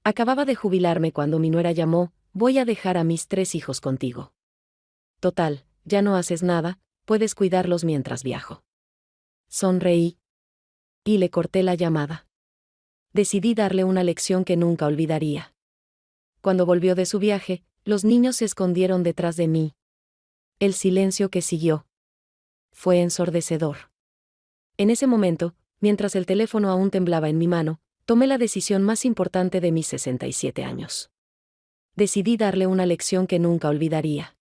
Acababa de jubilarme cuando mi nuera llamó, voy a dejar a mis 3 hijos contigo. Total, ya no haces nada, puedes cuidarlos mientras viajo. Sonreí. Y le corté la llamada. Decidí darle una lección que nunca olvidaría. Cuando volvió de su viaje, los niños se escondieron detrás de mí. El silencio que siguió fue ensordecedor. En ese momento, mientras el teléfono aún temblaba en mi mano, tomé la decisión más importante de mis 67 años. Decidí darle una lección que nunca olvidaría.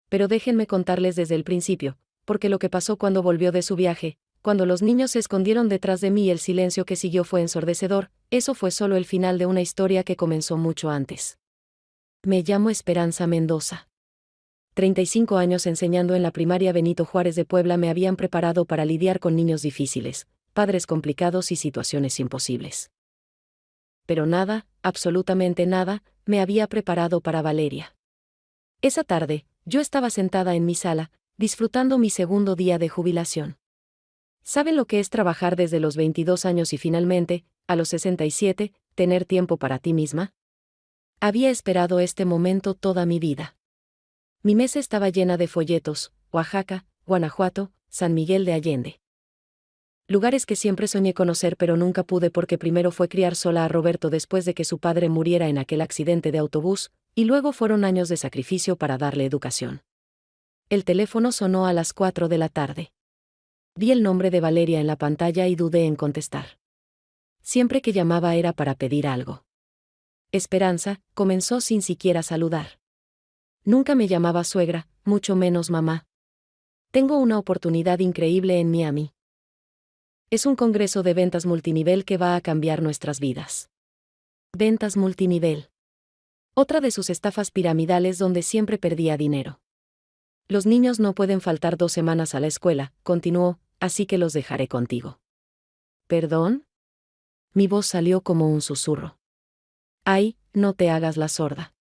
Pero déjenme contarles desde el principio, porque lo que pasó cuando volvió de su viaje, cuando los niños se escondieron detrás de mí y el silencio que siguió fue ensordecedor, eso fue solo el final de una historia que comenzó mucho antes. Me llamo Esperanza Mendoza. 35 años enseñando en la primaria Benito Juárez de Puebla me habían preparado para lidiar con niños difíciles, padres complicados y situaciones imposibles. Pero nada, absolutamente nada, me había preparado para Valeria. Esa tarde, yo estaba sentada en mi sala, disfrutando mi segundo día de jubilación. ¿Saben lo que es trabajar desde los 22 años y finalmente, a los 67, tener tiempo para ti misma? Había esperado este momento toda mi vida. Mi mesa estaba llena de folletos, Oaxaca, Guanajuato, San Miguel de Allende. Lugares que siempre soñé conocer pero nunca pude porque primero fue criar sola a Roberto después de que su padre muriera en aquel accidente de autobús, y luego fueron años de sacrificio para darle educación. El teléfono sonó a las 4 de la tarde. Vi el nombre de Valeria en la pantalla y dudé en contestar. Siempre que llamaba era para pedir algo. Esperanza, comenzó sin siquiera saludar. Nunca me llamaba suegra, mucho menos mamá. Tengo una oportunidad increíble en Miami. Es un congreso de ventas multinivel que va a cambiar nuestras vidas. Ventas multinivel. Otra de sus estafas piramidales donde siempre perdía dinero. Los niños no pueden faltar 2 semanas a la escuela, continuó, así que los dejaré contigo. ¿Perdón? Mi voz salió como un susurro. Ay, no te hagas la sorda.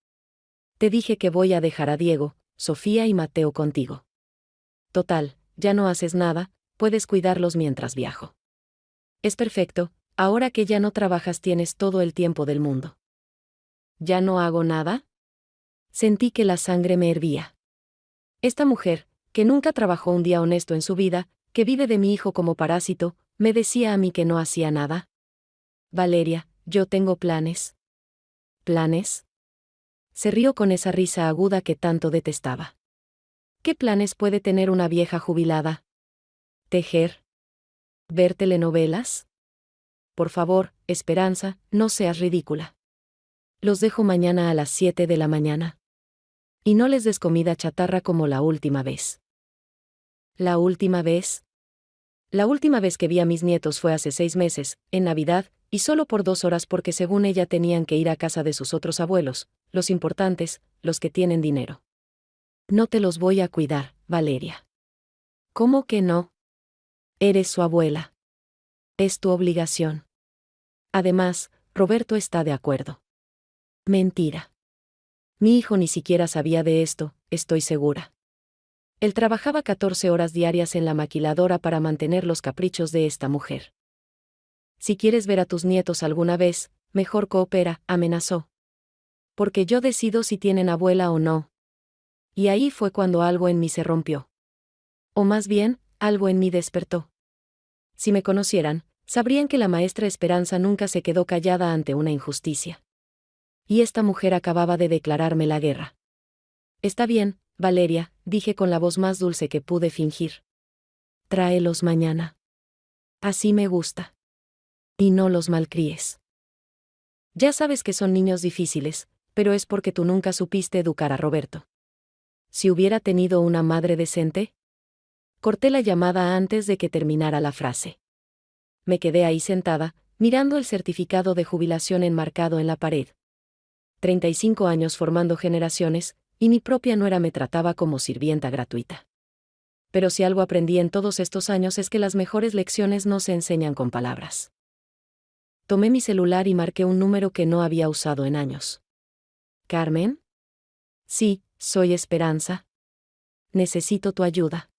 Te dije que voy a dejar a Diego, Sofía y Mateo contigo. Total, ya no haces nada, puedes cuidarlos mientras viajo. Es perfecto, ahora que ya no trabajas tienes todo el tiempo del mundo. ¿Ya no hago nada? Sentí que la sangre me hervía. Esta mujer, que nunca trabajó un día honesto en su vida, que vive de mi hijo como parásito, me decía a mí que no hacía nada. Valeria, yo tengo planes. ¿Planes? Se rió con esa risa aguda que tanto detestaba. ¿Qué planes puede tener una vieja jubilada? ¿Tejer? ¿Ver telenovelas? Por favor, Esperanza, no seas ridícula. Los dejo mañana a las 7 de la mañana. Y no les des comida chatarra como la última vez. ¿La última vez? La última vez que vi a mis nietos fue hace 6 meses, en Navidad, y solo por 2 horas porque según ella tenían que ir a casa de sus otros abuelos, los importantes, los que tienen dinero. No te los voy a cuidar, Valeria. ¿Cómo que no? Eres su abuela. Es tu obligación. Además, Roberto está de acuerdo. Mentira. Mi hijo ni siquiera sabía de esto, estoy segura. Él trabajaba 14 horas diarias en la maquiladora para mantener los caprichos de esta mujer. Si quieres ver a tus nietos alguna vez, mejor coopera, amenazó. Porque yo decido si tienen abuela o no. Y ahí fue cuando algo en mí se rompió. O más bien, algo en mí despertó. Si me conocieran, sabrían que la maestra Esperanza nunca se quedó callada ante una injusticia. Y esta mujer acababa de declararme la guerra. Está bien, Valeria, dije con la voz más dulce que pude fingir. Tráelos mañana. Así me gusta. Y no los malcríes. Ya sabes que son niños difíciles, pero es porque tú nunca supiste educar a Roberto. Si hubiera tenido una madre decente. Corté la llamada antes de que terminara la frase. Me quedé ahí sentada, mirando el certificado de jubilación enmarcado en la pared. 35 años formando generaciones, y mi propia nuera me trataba como sirvienta gratuita. Pero si algo aprendí en todos estos años es que las mejores lecciones no se enseñan con palabras. Tomé mi celular y marqué un número que no había usado en años. ¿Carmen? Sí, soy Esperanza. Necesito tu ayuda.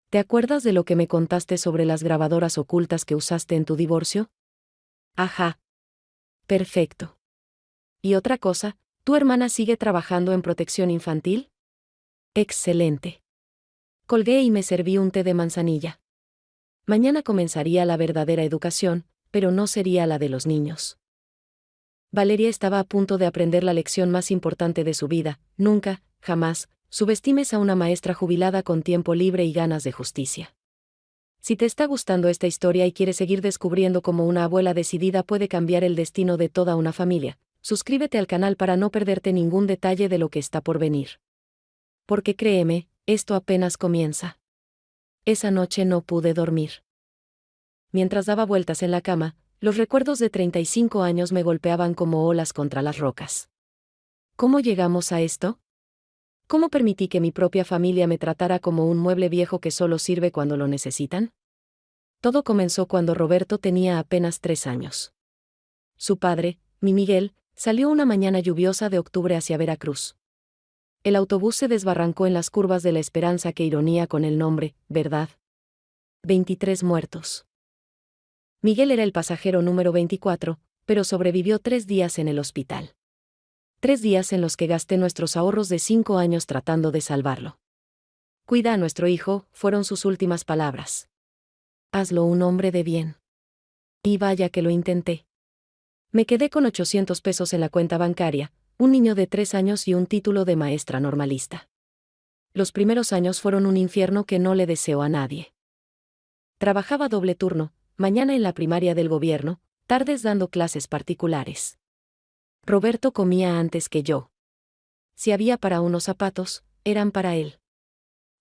¿Te acuerdas de lo que me contaste sobre las grabadoras ocultas que usaste en tu divorcio? Ajá. Perfecto. Y otra cosa, ¿tu hermana sigue trabajando en protección infantil? Excelente. Colgué y me serví un té de manzanilla. Mañana comenzaría la verdadera educación, pero no sería la de los niños. Valeria estaba a punto de aprender la lección más importante de su vida: nunca, jamás, subestimes a una maestra jubilada con tiempo libre y ganas de justicia. Si te está gustando esta historia y quieres seguir descubriendo cómo una abuela decidida puede cambiar el destino de toda una familia, suscríbete al canal para no perderte ningún detalle de lo que está por venir. Porque créeme, esto apenas comienza. Esa noche no pude dormir. Mientras daba vueltas en la cama, los recuerdos de 35 años me golpeaban como olas contra las rocas. ¿Cómo llegamos a esto? ¿Cómo permití que mi propia familia me tratara como un mueble viejo que solo sirve cuando lo necesitan? Todo comenzó cuando Roberto tenía apenas 3 años. Su padre, mi Miguel, salió una mañana lluviosa de octubre hacia Veracruz. El autobús se desbarrancó en las curvas de la Esperanza, que ironía con el nombre, ¿verdad? 23 muertos. Miguel era el pasajero número 24, pero sobrevivió 3 días en el hospital. 3 días en los que gasté nuestros ahorros de 5 años tratando de salvarlo. Cuida a nuestro hijo, fueron sus últimas palabras. Hazlo un hombre de bien. Y vaya que lo intenté. Me quedé con 800 pesos en la cuenta bancaria, un niño de 3 años y un título de maestra normalista. Los primeros años fueron un infierno que no le deseo a nadie. Trabajaba doble turno, mañana en la primaria del gobierno, tardes dando clases particulares. Roberto comía antes que yo. Si había para unos zapatos, eran para él.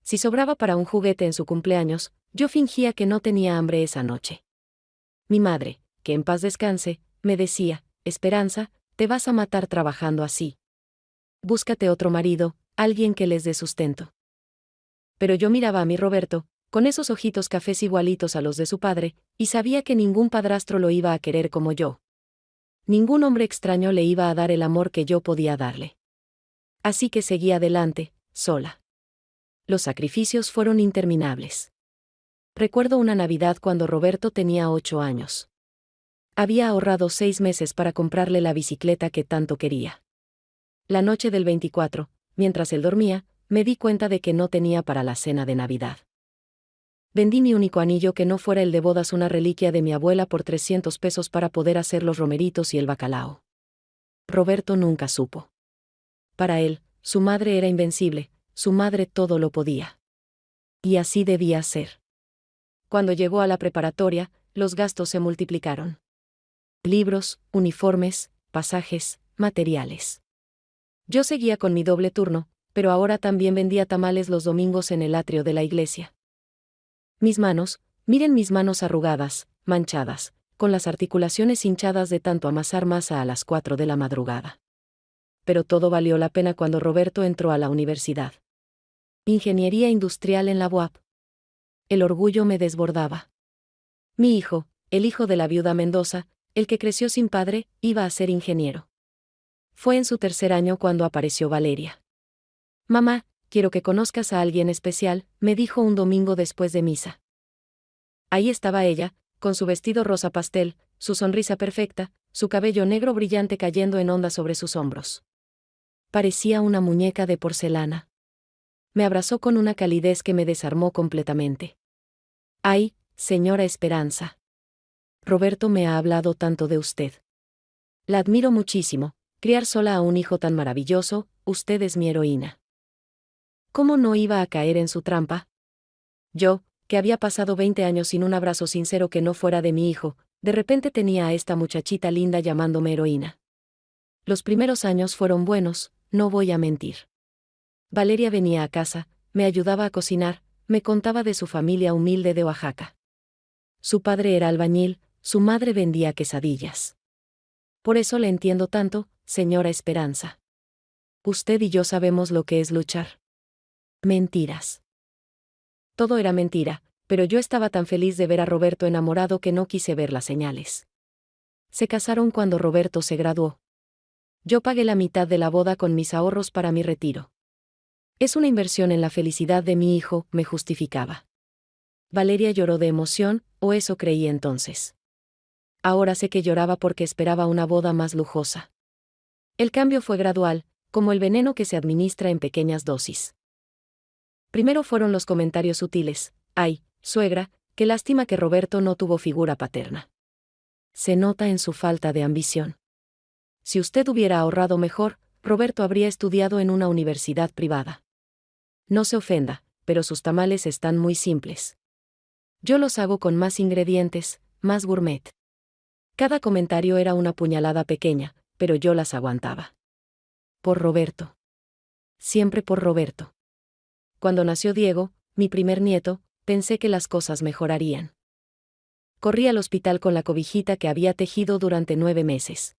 Si sobraba para un juguete en su cumpleaños, yo fingía que no tenía hambre esa noche. Mi madre, que en paz descanse, me decía: Esperanza, te vas a matar trabajando así. Búscate otro marido, alguien que les dé sustento. Pero yo miraba a mi Roberto, con esos ojitos cafés igualitos a los de su padre, y sabía que ningún padrastro lo iba a querer como yo. Ningún hombre extraño le iba a dar el amor que yo podía darle. Así que seguí adelante, sola. Los sacrificios fueron interminables. Recuerdo una Navidad cuando Roberto tenía 8 años. Había ahorrado 6 meses para comprarle la bicicleta que tanto quería. La noche del 24, mientras él dormía, me di cuenta de que no tenía para la cena de Navidad. Vendí mi único anillo que no fuera el de bodas, una reliquia de mi abuela, por 300 pesos para poder hacer los romeritos y el bacalao. Roberto nunca supo. Para él, su madre era invencible, su madre todo lo podía. Y así debía ser. Cuando llegó a la preparatoria, los gastos se multiplicaron. Libros, uniformes, pasajes, materiales. Yo seguía con mi doble turno, pero ahora también vendía tamales los domingos en el atrio de la iglesia. Mis manos, miren mis manos arrugadas, manchadas, con las articulaciones hinchadas de tanto amasar masa a las 4 de la madrugada. Pero todo valió la pena cuando Roberto entró a la universidad. Ingeniería industrial en la UAP. El orgullo me desbordaba. Mi hijo, el hijo de la viuda Mendoza, el que creció sin padre, iba a ser ingeniero. Fue en su tercer año cuando apareció Valeria. Mamá, quiero que conozcas a alguien especial, me dijo un domingo después de misa. Ahí estaba ella, con su vestido rosa pastel, su sonrisa perfecta, su cabello negro brillante cayendo en ondas sobre sus hombros. Parecía una muñeca de porcelana. Me abrazó con una calidez que me desarmó completamente. Ay, señora Esperanza. Roberto me ha hablado tanto de usted. La admiro muchísimo, criar sola a un hijo tan maravilloso, usted es mi heroína. ¿Cómo no iba a caer en su trampa? Yo, que había pasado 20 años sin un abrazo sincero que no fuera de mi hijo, de repente tenía a esta muchachita linda llamándome heroína. Los primeros años fueron buenos, no voy a mentir. Valeria venía a casa, me ayudaba a cocinar, me contaba de su familia humilde de Oaxaca. Su padre era albañil, su madre vendía quesadillas. Por eso le entiendo tanto, señora Esperanza. Usted y yo sabemos lo que es luchar. Mentiras. Todo era mentira, pero yo estaba tan feliz de ver a Roberto enamorado que no quise ver las señales. Se casaron cuando Roberto se graduó. Yo pagué la mitad de la boda con mis ahorros para mi retiro. Es una inversión en la felicidad de mi hijo, me justificaba. Valeria lloró de emoción, o eso creí entonces. Ahora sé que lloraba porque esperaba una boda más lujosa. El cambio fue gradual, como el veneno que se administra en pequeñas dosis. Primero fueron los comentarios sutiles: «Ay, suegra, qué lástima que Roberto no tuvo figura paterna. Se nota en su falta de ambición. Si usted hubiera ahorrado mejor, Roberto habría estudiado en una universidad privada. No se ofenda, pero sus tamales están muy simples. Yo los hago con más ingredientes, más gourmet». Cada comentario era una puñalada pequeña, pero yo las aguantaba. Por Roberto. Siempre por Roberto. Cuando nació Diego, mi primer nieto, pensé que las cosas mejorarían. Corrí al hospital con la cobijita que había tejido durante 9 meses.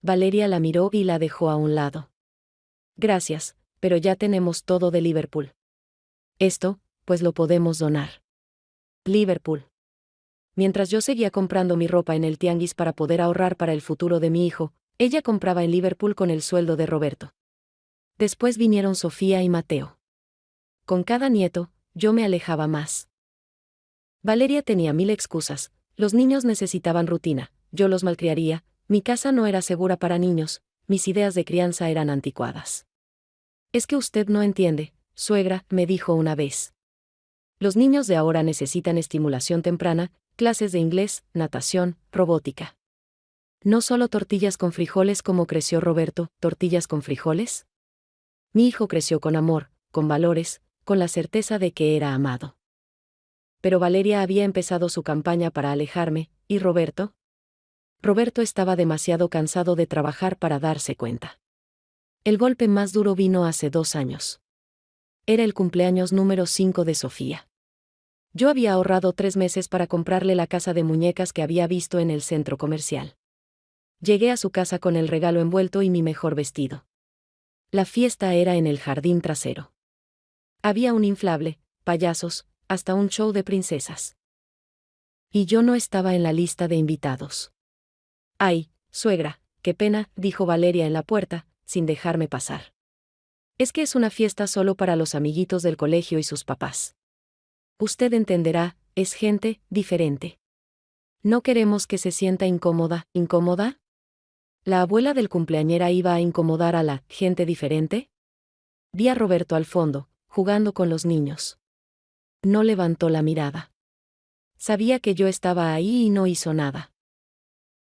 Valeria la miró y la dejó a un lado. «Gracias, pero ya tenemos todo de Liverpool. Esto, pues lo podemos donar». Liverpool. Mientras yo seguía comprando mi ropa en el tianguis para poder ahorrar para el futuro de mi hijo, ella compraba en Liverpool con el sueldo de Roberto. Después vinieron Sofía y Mateo. Con cada nieto, yo me alejaba más. Valeria tenía 1000 excusas: los niños necesitaban rutina, yo los malcriaría, mi casa no era segura para niños, mis ideas de crianza eran anticuadas. «Es que usted no entiende, suegra», me dijo una vez. «Los niños de ahora necesitan estimulación temprana, clases de inglés, natación, robótica. No solo tortillas con frijoles como creció Roberto». ¿Tortillas con frijoles? Mi hijo creció con amor, con valores, con la certeza de que era amado. Pero Valeria había empezado su campaña para alejarme, ¿y Roberto? Roberto estaba demasiado cansado de trabajar para darse cuenta. El golpe más duro vino hace 2 años. Era el cumpleaños número 5 de Sofía. Yo había ahorrado 3 meses para comprarle la casa de muñecas que había visto en el centro comercial. Llegué a su casa con el regalo envuelto y mi mejor vestido. La fiesta era en el jardín trasero. Había un inflable, payasos, hasta un show de princesas. Y yo no estaba en la lista de invitados. «Ay, suegra, qué pena», dijo Valeria en la puerta, sin dejarme pasar. «Es que es una fiesta solo para los amiguitos del colegio y sus papás. Usted entenderá, es gente diferente. No queremos que se sienta incómoda». ¿Incómoda? ¿La abuela del cumpleañera iba a incomodar a la gente diferente? Vi a Roberto al fondo, jugando con los niños. No levantó la mirada. Sabía que yo estaba ahí y no hizo nada.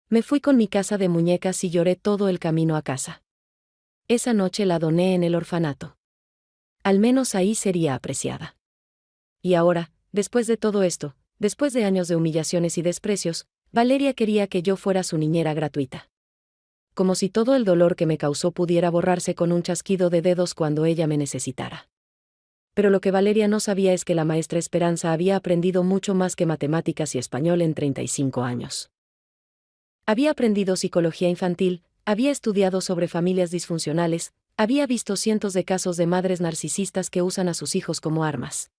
Me fui con mi casa de muñecas y lloré todo el camino a casa. Esa noche la doné en el orfanato. Al menos ahí sería apreciada. Y ahora, después de todo esto, después de años de humillaciones y desprecios, Valeria quería que yo fuera su niñera gratuita. Como si todo el dolor que me causó pudiera borrarse con un chasquido de dedos cuando ella me necesitara. Pero lo que Valeria no sabía es que la maestra Esperanza había aprendido mucho más que matemáticas y español en 35 años. Había aprendido psicología infantil, había estudiado sobre familias disfuncionales, había visto cientos de casos de madres narcisistas que usan a sus hijos como armas.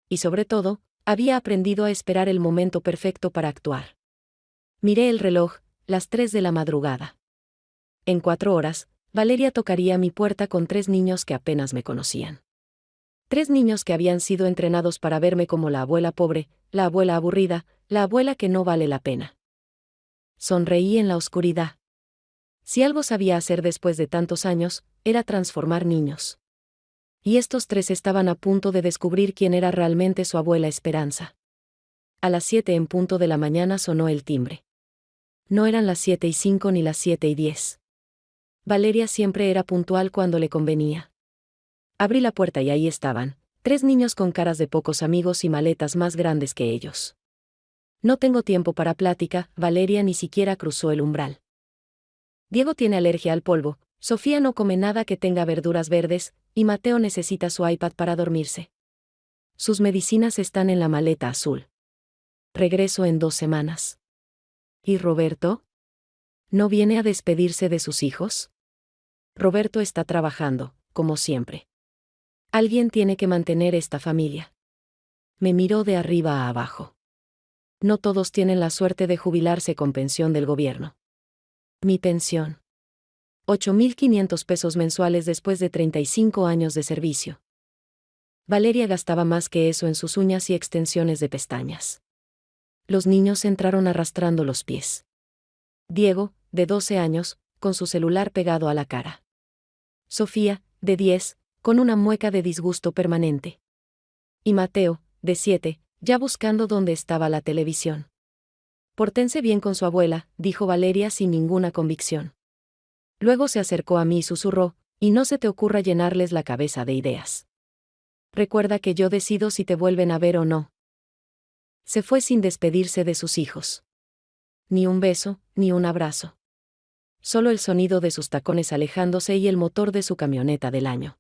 Y sobre todo, había aprendido a esperar el momento perfecto para actuar. Miré el reloj, las 3 de la madrugada. En 4 horas, Valeria tocaría mi puerta con 3 niños que apenas me conocían. 3 niños que habían sido entrenados para verme como la abuela pobre, la abuela aburrida, la abuela que no vale la pena. Sonreí en la oscuridad. Si algo sabía hacer después de tantos años, era transformar niños. Y estos 3 estaban a punto de descubrir quién era realmente su abuela Esperanza. A las 7 en punto de la mañana sonó el timbre. No eran las 7:05 ni las 7:10. Valeria siempre era puntual cuando le convenía. Abrí la puerta y ahí estaban, 3 niños con caras de pocos amigos y maletas más grandes que ellos. No tengo tiempo para plática, Valeria ni siquiera cruzó el umbral. Diego tiene alergia al polvo, Sofía no come nada que tenga verduras verdes, y Mateo necesita su iPad para dormirse. Sus medicinas están en la maleta azul. Regreso en 2 semanas. ¿Y Roberto? ¿No viene a despedirse de sus hijos? Roberto está trabajando, como siempre. Alguien tiene que mantener esta familia. Me miró de arriba a abajo. No todos tienen la suerte de jubilarse con pensión del gobierno. Mi pensión. 8.500 pesos mensuales después de 35 años de servicio. Valeria gastaba más que eso en sus uñas y extensiones de pestañas. Los niños entraron arrastrando los pies. Diego, de 12 años, con su celular pegado a la cara. Sofía, de 10, con una mueca de disgusto permanente. Y Mateo, de 7, ya buscando dónde estaba la televisión. Pórtense bien con su abuela, dijo Valeria sin ninguna convicción. Luego se acercó a mí y susurró, y no se te ocurra llenarles la cabeza de ideas. Recuerda que yo decido si te vuelven a ver o no. Se fue sin despedirse de sus hijos. Ni un beso, ni un abrazo. Solo el sonido de sus tacones alejándose y el motor de su camioneta del año.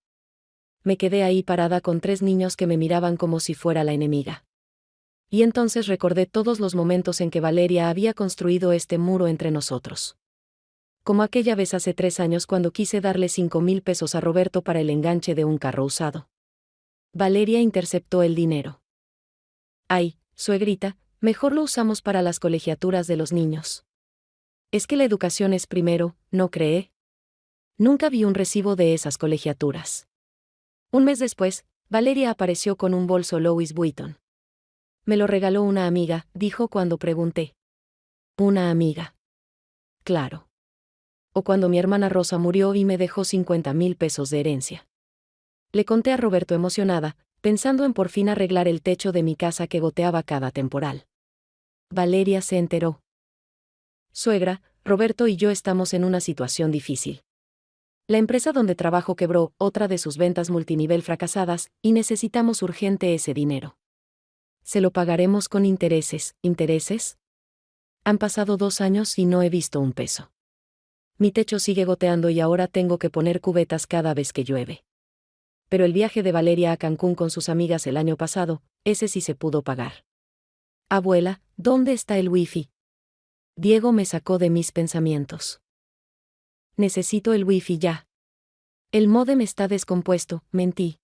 Me quedé ahí parada con 3 niños que me miraban como si fuera la enemiga. Y entonces recordé todos los momentos en que Valeria había construido este muro entre nosotros. Como aquella vez hace 3 años cuando quise darle 5,000 pesos a Roberto para el enganche de un carro usado. Valeria interceptó el dinero. Ay, suegrita, mejor lo usamos para las colegiaturas de los niños. Es que la educación es primero, ¿no cree? Nunca vi un recibo de esas colegiaturas. Un mes después, Valeria apareció con un bolso Louis Vuitton. Me lo regaló una amiga, dijo cuando pregunté. ¿Una amiga? Claro. O cuando mi hermana Rosa murió y me dejó 50,000 pesos de herencia. Le conté a Roberto emocionada, pensando en por fin arreglar el techo de mi casa que goteaba cada temporal. Valeria se enteró. Suegra, Roberto y yo estamos en una situación difícil. La empresa donde trabajo quebró, otra de sus ventas multinivel fracasadas, y necesitamos urgente ese dinero. ¿Se lo pagaremos con intereses? ¿Intereses? Han pasado 2 años y no he visto un peso. Mi techo sigue goteando y ahora tengo que poner cubetas cada vez que llueve. Pero el viaje de Valeria a Cancún con sus amigas el año pasado, ese sí se pudo pagar. Abuela, ¿dónde está el wifi? Diego me sacó de mis pensamientos. Necesito el wifi ya. El módem está descompuesto, mentí.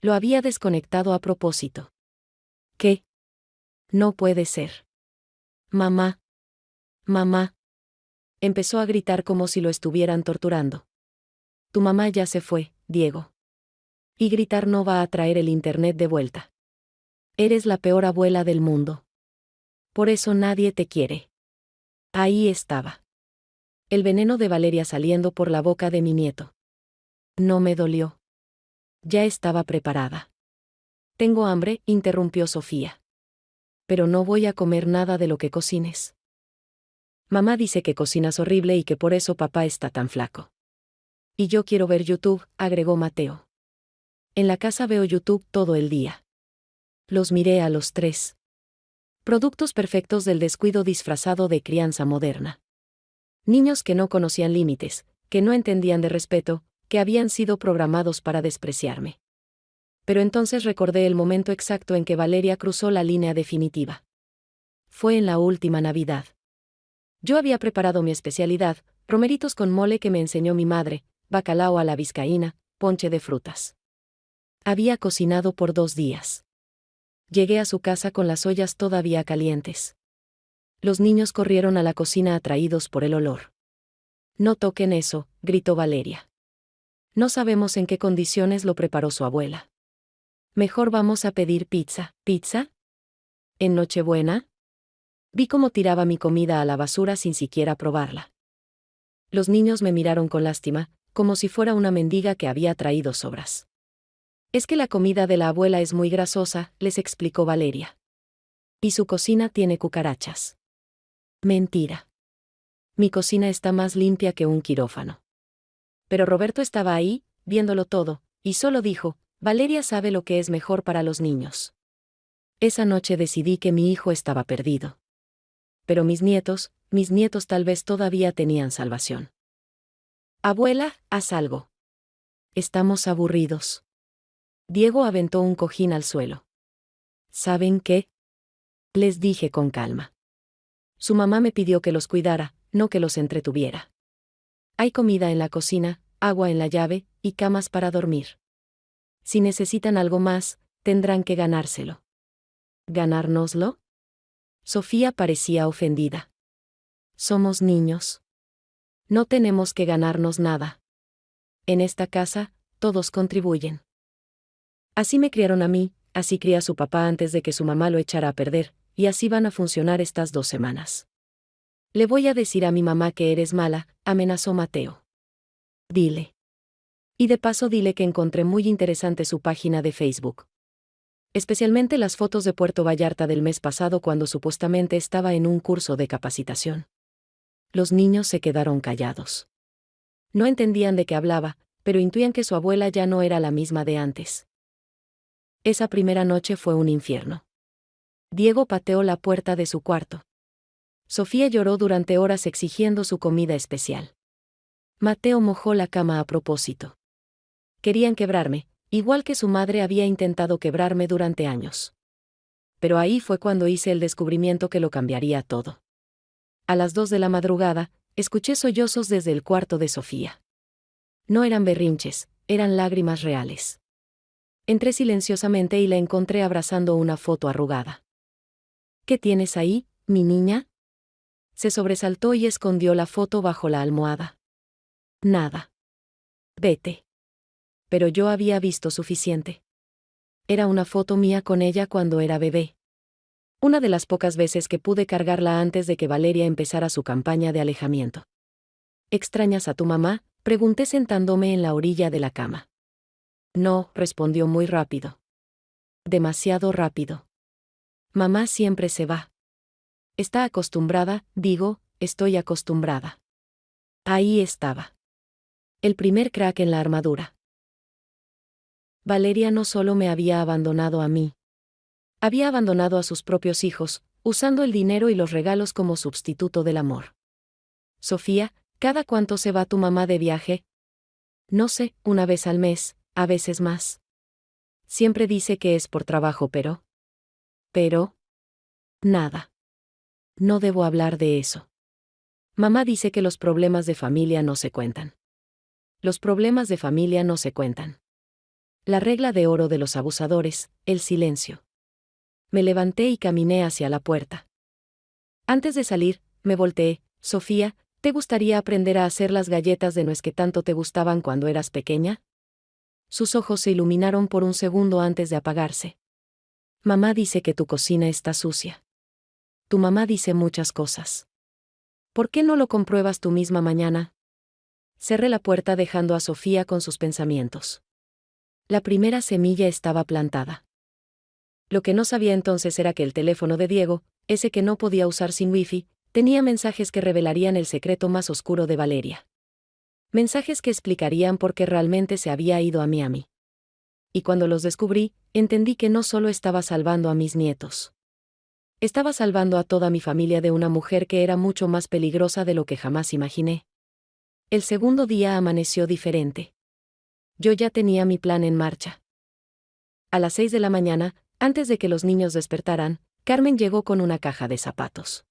Lo había desconectado a propósito. ¿Qué? No puede ser. Mamá. Mamá. Empezó a gritar como si lo estuvieran torturando. Tu mamá ya se fue, Diego. Y gritar no va a traer el internet de vuelta. Eres la peor abuela del mundo. Por eso nadie te quiere. Ahí estaba. El veneno de Valeria saliendo por la boca de mi nieto. No me dolió. Ya estaba preparada. Tengo hambre, interrumpió Sofía. Pero no voy a comer nada de lo que cocines. Mamá dice que cocinas horrible y que por eso papá está tan flaco. Y yo quiero ver YouTube, agregó Mateo. En la casa veo YouTube todo el día. Los miré a los 3. Productos perfectos del descuido disfrazado de crianza moderna. Niños que no conocían límites, que no entendían de respeto, que habían sido programados para despreciarme. Pero entonces recordé el momento exacto en que Valeria cruzó la línea definitiva. Fue en la última Navidad. Yo había preparado mi especialidad, romeritos con mole que me enseñó mi madre, bacalao a la vizcaína, ponche de frutas. Había cocinado por 2 días. Llegué a su casa con las ollas todavía calientes. Los niños corrieron a la cocina atraídos por el olor. No toquen eso, gritó Valeria. No sabemos en qué condiciones lo preparó su abuela. Mejor vamos a pedir pizza. ¿Pizza? ¿En Nochebuena? Vi cómo tiraba mi comida a la basura sin siquiera probarla. Los niños me miraron con lástima, como si fuera una mendiga que había traído sobras. Es que la comida de la abuela es muy grasosa, les explicó Valeria. Y su cocina tiene cucarachas. Mentira. Mi cocina está más limpia que un quirófano. Pero Roberto estaba ahí, viéndolo todo, y solo dijo, Valeria sabe lo que es mejor para los niños. Esa noche decidí que mi hijo estaba perdido. Pero mis nietos tal vez todavía tenían salvación. Abuela, haz algo. Estamos aburridos. Diego aventó un cojín al suelo. ¿Saben qué? Les dije con calma. Su mamá me pidió que los cuidara, no que los entretuviera. Hay comida en la cocina, agua en la llave, y camas para dormir. Si necesitan algo más, tendrán que ganárselo. ¿Ganárnoslo? Sofía parecía ofendida. Somos niños. No tenemos que ganarnos nada. En esta casa, todos contribuyen. Así me criaron a mí, así cría a su papá antes de que su mamá lo echara a perder, y así van a funcionar estas 2 semanas. Le voy a decir a mi mamá que eres mala, amenazó Mateo. Dile. Y de paso dile que encontré muy interesante su página de Facebook. Especialmente las fotos de Puerto Vallarta del mes pasado cuando supuestamente estaba en un curso de capacitación. Los niños se quedaron callados. No entendían de qué hablaba, pero intuían que su abuela ya no era la misma de antes. Esa primera noche fue un infierno. Diego pateó la puerta de su cuarto. Sofía lloró durante horas exigiendo su comida especial. Mateo mojó la cama a propósito. Querían quebrarme, igual que su madre había intentado quebrarme durante años. Pero ahí fue cuando hice el descubrimiento que lo cambiaría todo. A las 2 de la madrugada, escuché sollozos desde el cuarto de Sofía. No eran berrinches, eran lágrimas reales. Entré silenciosamente y la encontré abrazando una foto arrugada. ¿Qué tienes ahí, mi niña? Se sobresaltó y escondió la foto bajo la almohada. Nada. Vete. Pero yo había visto suficiente. Era una foto mía con ella cuando era bebé. Una de las pocas veces que pude cargarla antes de que Valeria empezara su campaña de alejamiento. ¿Extrañas a tu mamá?, pregunté sentándome en la orilla de la cama. No, respondió muy rápido. Demasiado rápido. Mamá siempre se va. Está acostumbrada, estoy acostumbrada. Ahí estaba. El primer crack en la armadura. Valeria no solo me había abandonado a mí. Había abandonado a sus propios hijos, usando el dinero y los regalos como sustituto del amor. Sofía, ¿cada cuánto se va tu mamá de viaje? No sé, una vez al mes, a veces más. Siempre dice que es por trabajo, pero... Nada. No debo hablar de eso. Mamá dice que los problemas de familia no se cuentan. Los problemas de familia no se cuentan. La regla de oro de los abusadores, el silencio. Me levanté y caminé hacia la puerta. Antes de salir, me volteé. Sofía, ¿te gustaría aprender a hacer las galletas de nuez que tanto te gustaban cuando eras pequeña? Sus ojos se iluminaron por un segundo antes de apagarse. Mamá dice que tu cocina está sucia. Tu mamá dice muchas cosas. ¿Por qué no lo compruebas tú misma mañana? Cerré la puerta dejando a Sofía con sus pensamientos. La primera semilla estaba plantada. Lo que no sabía entonces era que el teléfono de Diego, ese que no podía usar sin wifi, tenía mensajes que revelarían el secreto más oscuro de Valeria. Mensajes que explicarían por qué realmente se había ido a Miami. Y cuando los descubrí, entendí que no solo estaba salvando a mis nietos. Estaba salvando a toda mi familia de una mujer que era mucho más peligrosa de lo que jamás imaginé. El segundo día amaneció diferente. Yo ya tenía mi plan en marcha. A las 6 de la mañana, antes de que los niños despertaran, Carmen llegó con una caja de zapatos.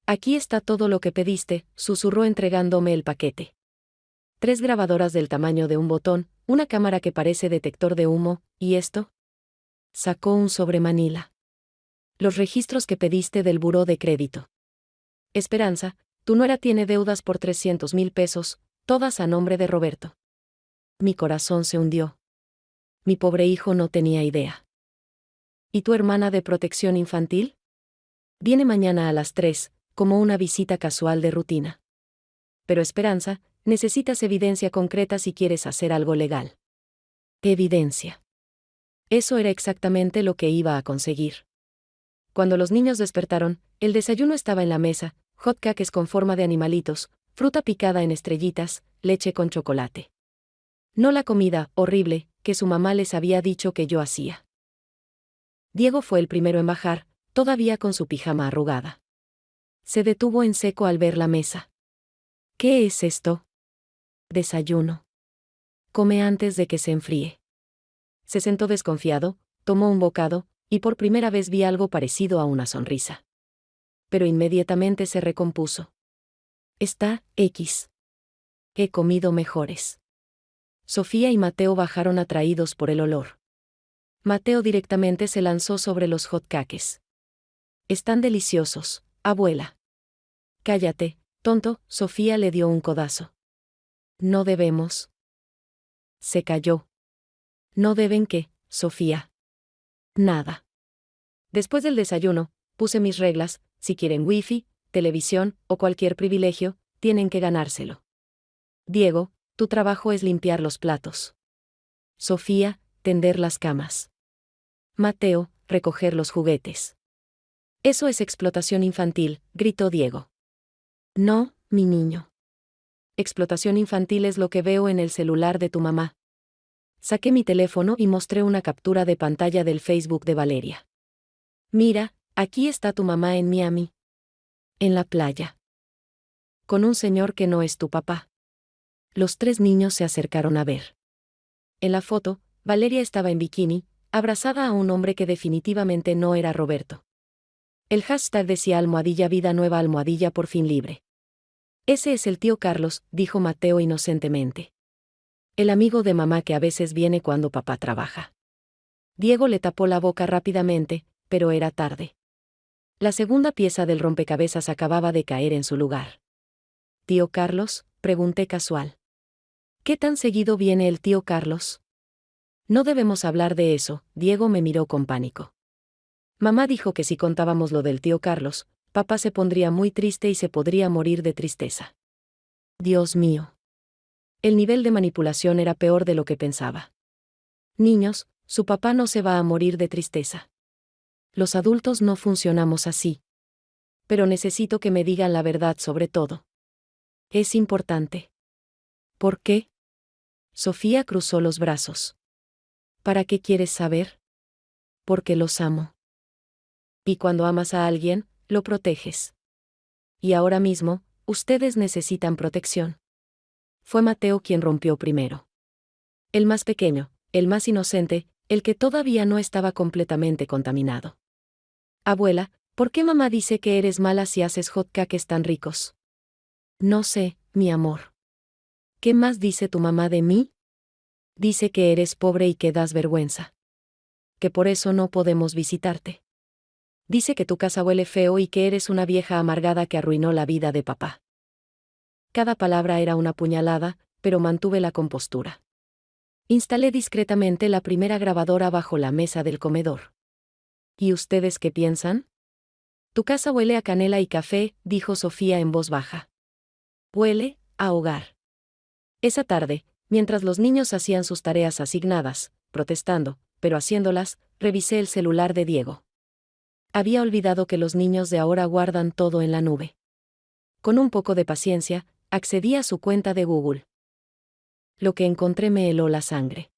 Aquí está todo lo que pediste, susurró entregándome el paquete. 3 grabadoras del tamaño de un botón, una cámara que parece detector de humo, ¿y esto? Sacó un sobre Manila. Los registros que pediste del buró de crédito. Esperanza, tu nuera tiene deudas por 300,000 pesos, todas a nombre de Roberto. Mi corazón se hundió. Mi pobre hijo no tenía idea. ¿Y tu hermana de protección infantil? Viene mañana a las 3, como una visita casual de rutina. Pero Esperanza, necesitas evidencia concreta si quieres hacer algo legal. ¿Qué evidencia? Eso era exactamente lo que iba a conseguir. Cuando los niños despertaron, el desayuno estaba en la mesa, hot cakes con forma de animalitos, fruta picada en estrellitas, leche con chocolate. No la comida, horrible, que su mamá les había dicho que yo hacía. Diego fue el primero en bajar, todavía con su pijama arrugada. Se detuvo en seco al ver la mesa. ¿Qué es esto? Desayuno. Come antes de que se enfríe. Se sentó desconfiado, tomó un bocado, y por primera vez vi algo parecido a una sonrisa. Pero inmediatamente se recompuso. Está, X. He comido mejores. Sofía y Mateo bajaron atraídos por el olor. Mateo directamente se lanzó sobre los hot cakes. Están deliciosos, abuela. Cállate, tonto, Sofía le dio un codazo. No debemos. Se calló. No deben qué, Sofía. Nada. Después del desayuno, puse mis reglas, si quieren wifi, televisión o cualquier privilegio, tienen que ganárselo. Diego, tu trabajo es limpiar los platos. Sofía, tender las camas. Mateo, recoger los juguetes. Eso es explotación infantil, gritó Diego. No, mi niño. Explotación infantil es lo que veo en el celular de tu mamá. Saqué mi teléfono y mostré una captura de pantalla del Facebook de Valeria. Mira, aquí está tu mamá en Miami. En la playa. Con un señor que no es tu papá. Los 3 niños se acercaron a ver. En la foto, Valeria estaba en bikini, abrazada a un hombre que definitivamente no era Roberto. El hashtag decía #vida nueva #por fin libre. Ese es el tío Carlos, dijo Mateo inocentemente. El amigo de mamá que a veces viene cuando papá trabaja. Diego le tapó la boca rápidamente, pero era tarde. La segunda pieza del rompecabezas acababa de caer en su lugar. ¿Tío Carlos?, pregunté casual. ¿Qué tan seguido viene el tío Carlos? No debemos hablar de eso, Diego me miró con pánico. Mamá dijo que si contábamos lo del tío Carlos, papá se pondría muy triste y se podría morir de tristeza. Dios mío. El nivel de manipulación era peor de lo que pensaba. Niños, su papá no se va a morir de tristeza. Los adultos no funcionamos así. Pero necesito que me digan la verdad sobre todo. Es importante. ¿Por qué? Sofía cruzó los brazos. ¿Para qué quieres saber? Porque los amo. Y cuando amas a alguien, lo proteges. Y ahora mismo, ustedes necesitan protección. Fue Mateo quien rompió primero. El más pequeño, el más inocente, el que todavía no estaba completamente contaminado. Abuela, ¿por qué mamá dice que eres mala si haces hotcakes tan ricos? No sé, mi amor. ¿Qué más dice tu mamá de mí? Dice que eres pobre y que das vergüenza. Que por eso no podemos visitarte. Dice que tu casa huele feo y que eres una vieja amargada que arruinó la vida de papá. Cada palabra era una puñalada, pero mantuve la compostura. Instalé discretamente la primera grabadora bajo la mesa del comedor. ¿Y ustedes qué piensan? Tu casa huele a canela y café, dijo Sofía en voz baja. Huele a hogar. Esa tarde, mientras los niños hacían sus tareas asignadas, protestando, pero haciéndolas, revisé el celular de Diego. Había olvidado que los niños de ahora guardan todo en la nube. Con un poco de paciencia, accedí a su cuenta de Google. Lo que encontré me heló la sangre.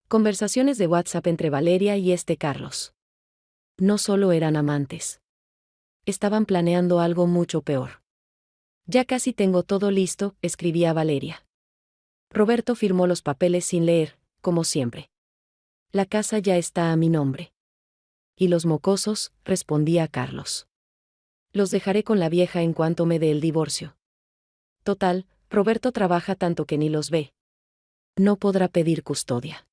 Conversaciones de WhatsApp entre Valeria y Carlos. No solo eran amantes. Estaban planeando algo mucho peor. Ya casi tengo todo listo, escribía Valeria. Roberto firmó los papeles sin leer, como siempre. La casa ya está a mi nombre. Y los mocosos, respondía Carlos. Los dejaré con la vieja en cuanto me dé el divorcio. Total, Roberto trabaja tanto que ni los ve. No podrá pedir custodia.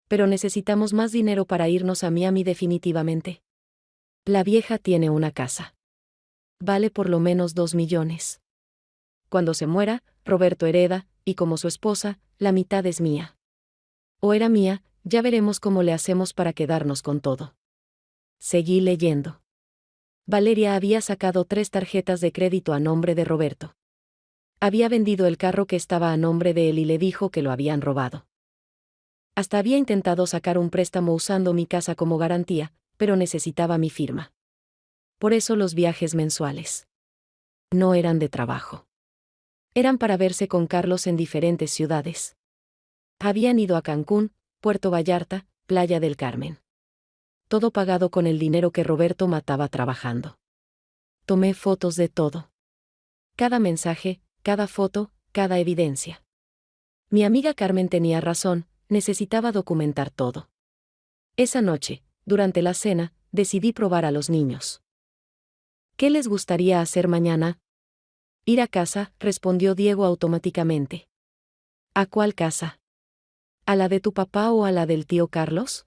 Pero necesitamos más dinero para irnos a Miami definitivamente. La vieja tiene una casa. Vale por lo menos 2 millones. Cuando se muera, Roberto hereda, y como su esposa, la mitad es mía. O era mía, ya veremos cómo le hacemos para quedarnos con todo. Seguí leyendo. Valeria había sacado 3 tarjetas de crédito a nombre de Roberto. Había vendido el carro que estaba a nombre de él y le dijo que lo habían robado. Hasta había intentado sacar un préstamo usando mi casa como garantía, pero necesitaba mi firma. Por eso los viajes mensuales. No eran de trabajo. Eran para verse con Carlos en diferentes ciudades. Habían ido a Cancún, Puerto Vallarta, Playa del Carmen. Todo pagado con el dinero que Roberto mataba trabajando. Tomé fotos de todo. Cada mensaje, cada foto, cada evidencia. Mi amiga Carmen tenía razón, necesitaba documentar todo. Esa noche, durante la cena, decidí probar a los niños. ¿Qué les gustaría hacer mañana? Ir a casa, respondió Diego automáticamente. ¿A cuál casa? ¿A la de tu papá o a la del tío Carlos?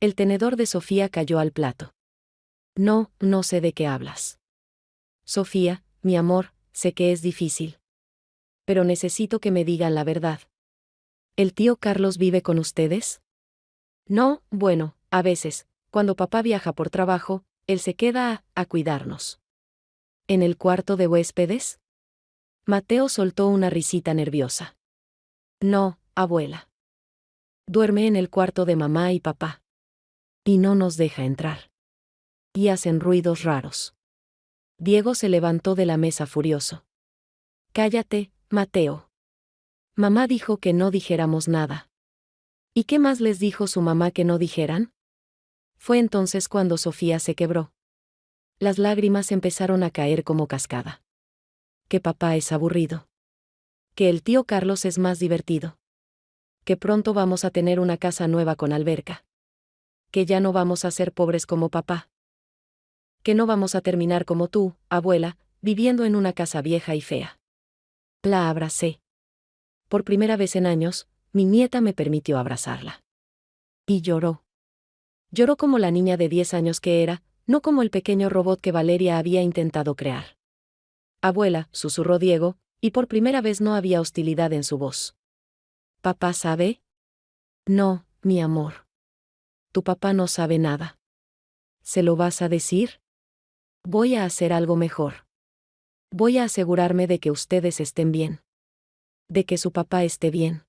El tenedor de Sofía cayó al plato. No, no sé de qué hablas. Sofía, mi amor, sé que es difícil. Pero necesito que me digan la verdad. ¿El tío Carlos vive con ustedes? No, bueno, a veces, cuando papá viaja por trabajo, él se queda a cuidarnos. ¿En el cuarto de huéspedes? Mateo soltó una risita nerviosa. No, abuela. Duerme en el cuarto de mamá y papá. Y no nos deja entrar. Y hacen ruidos raros. Diego se levantó de la mesa furioso. Cállate, Mateo. Mamá dijo que no dijéramos nada. ¿Y qué más les dijo su mamá que no dijeran? Fue entonces cuando Sofía se quebró. Las lágrimas empezaron a caer como cascada. Que papá es aburrido. Que el tío Carlos es más divertido. Que pronto vamos a tener una casa nueva con alberca. Que ya no vamos a ser pobres como papá. Que no vamos a terminar como tú, abuela, viviendo en una casa vieja y fea. La abracé. Por primera vez en años, mi nieta me permitió abrazarla. Y lloró. Lloró como la niña de 10 años que era, no como el pequeño robot que Valeria había intentado crear. Abuela, susurró Diego, y por primera vez no había hostilidad en su voz. ¿Papá sabe? No, mi amor. Tu papá no sabe nada. ¿Se lo vas a decir? Voy a hacer algo mejor. Voy a asegurarme de que ustedes estén bien. De que su papá esté bien.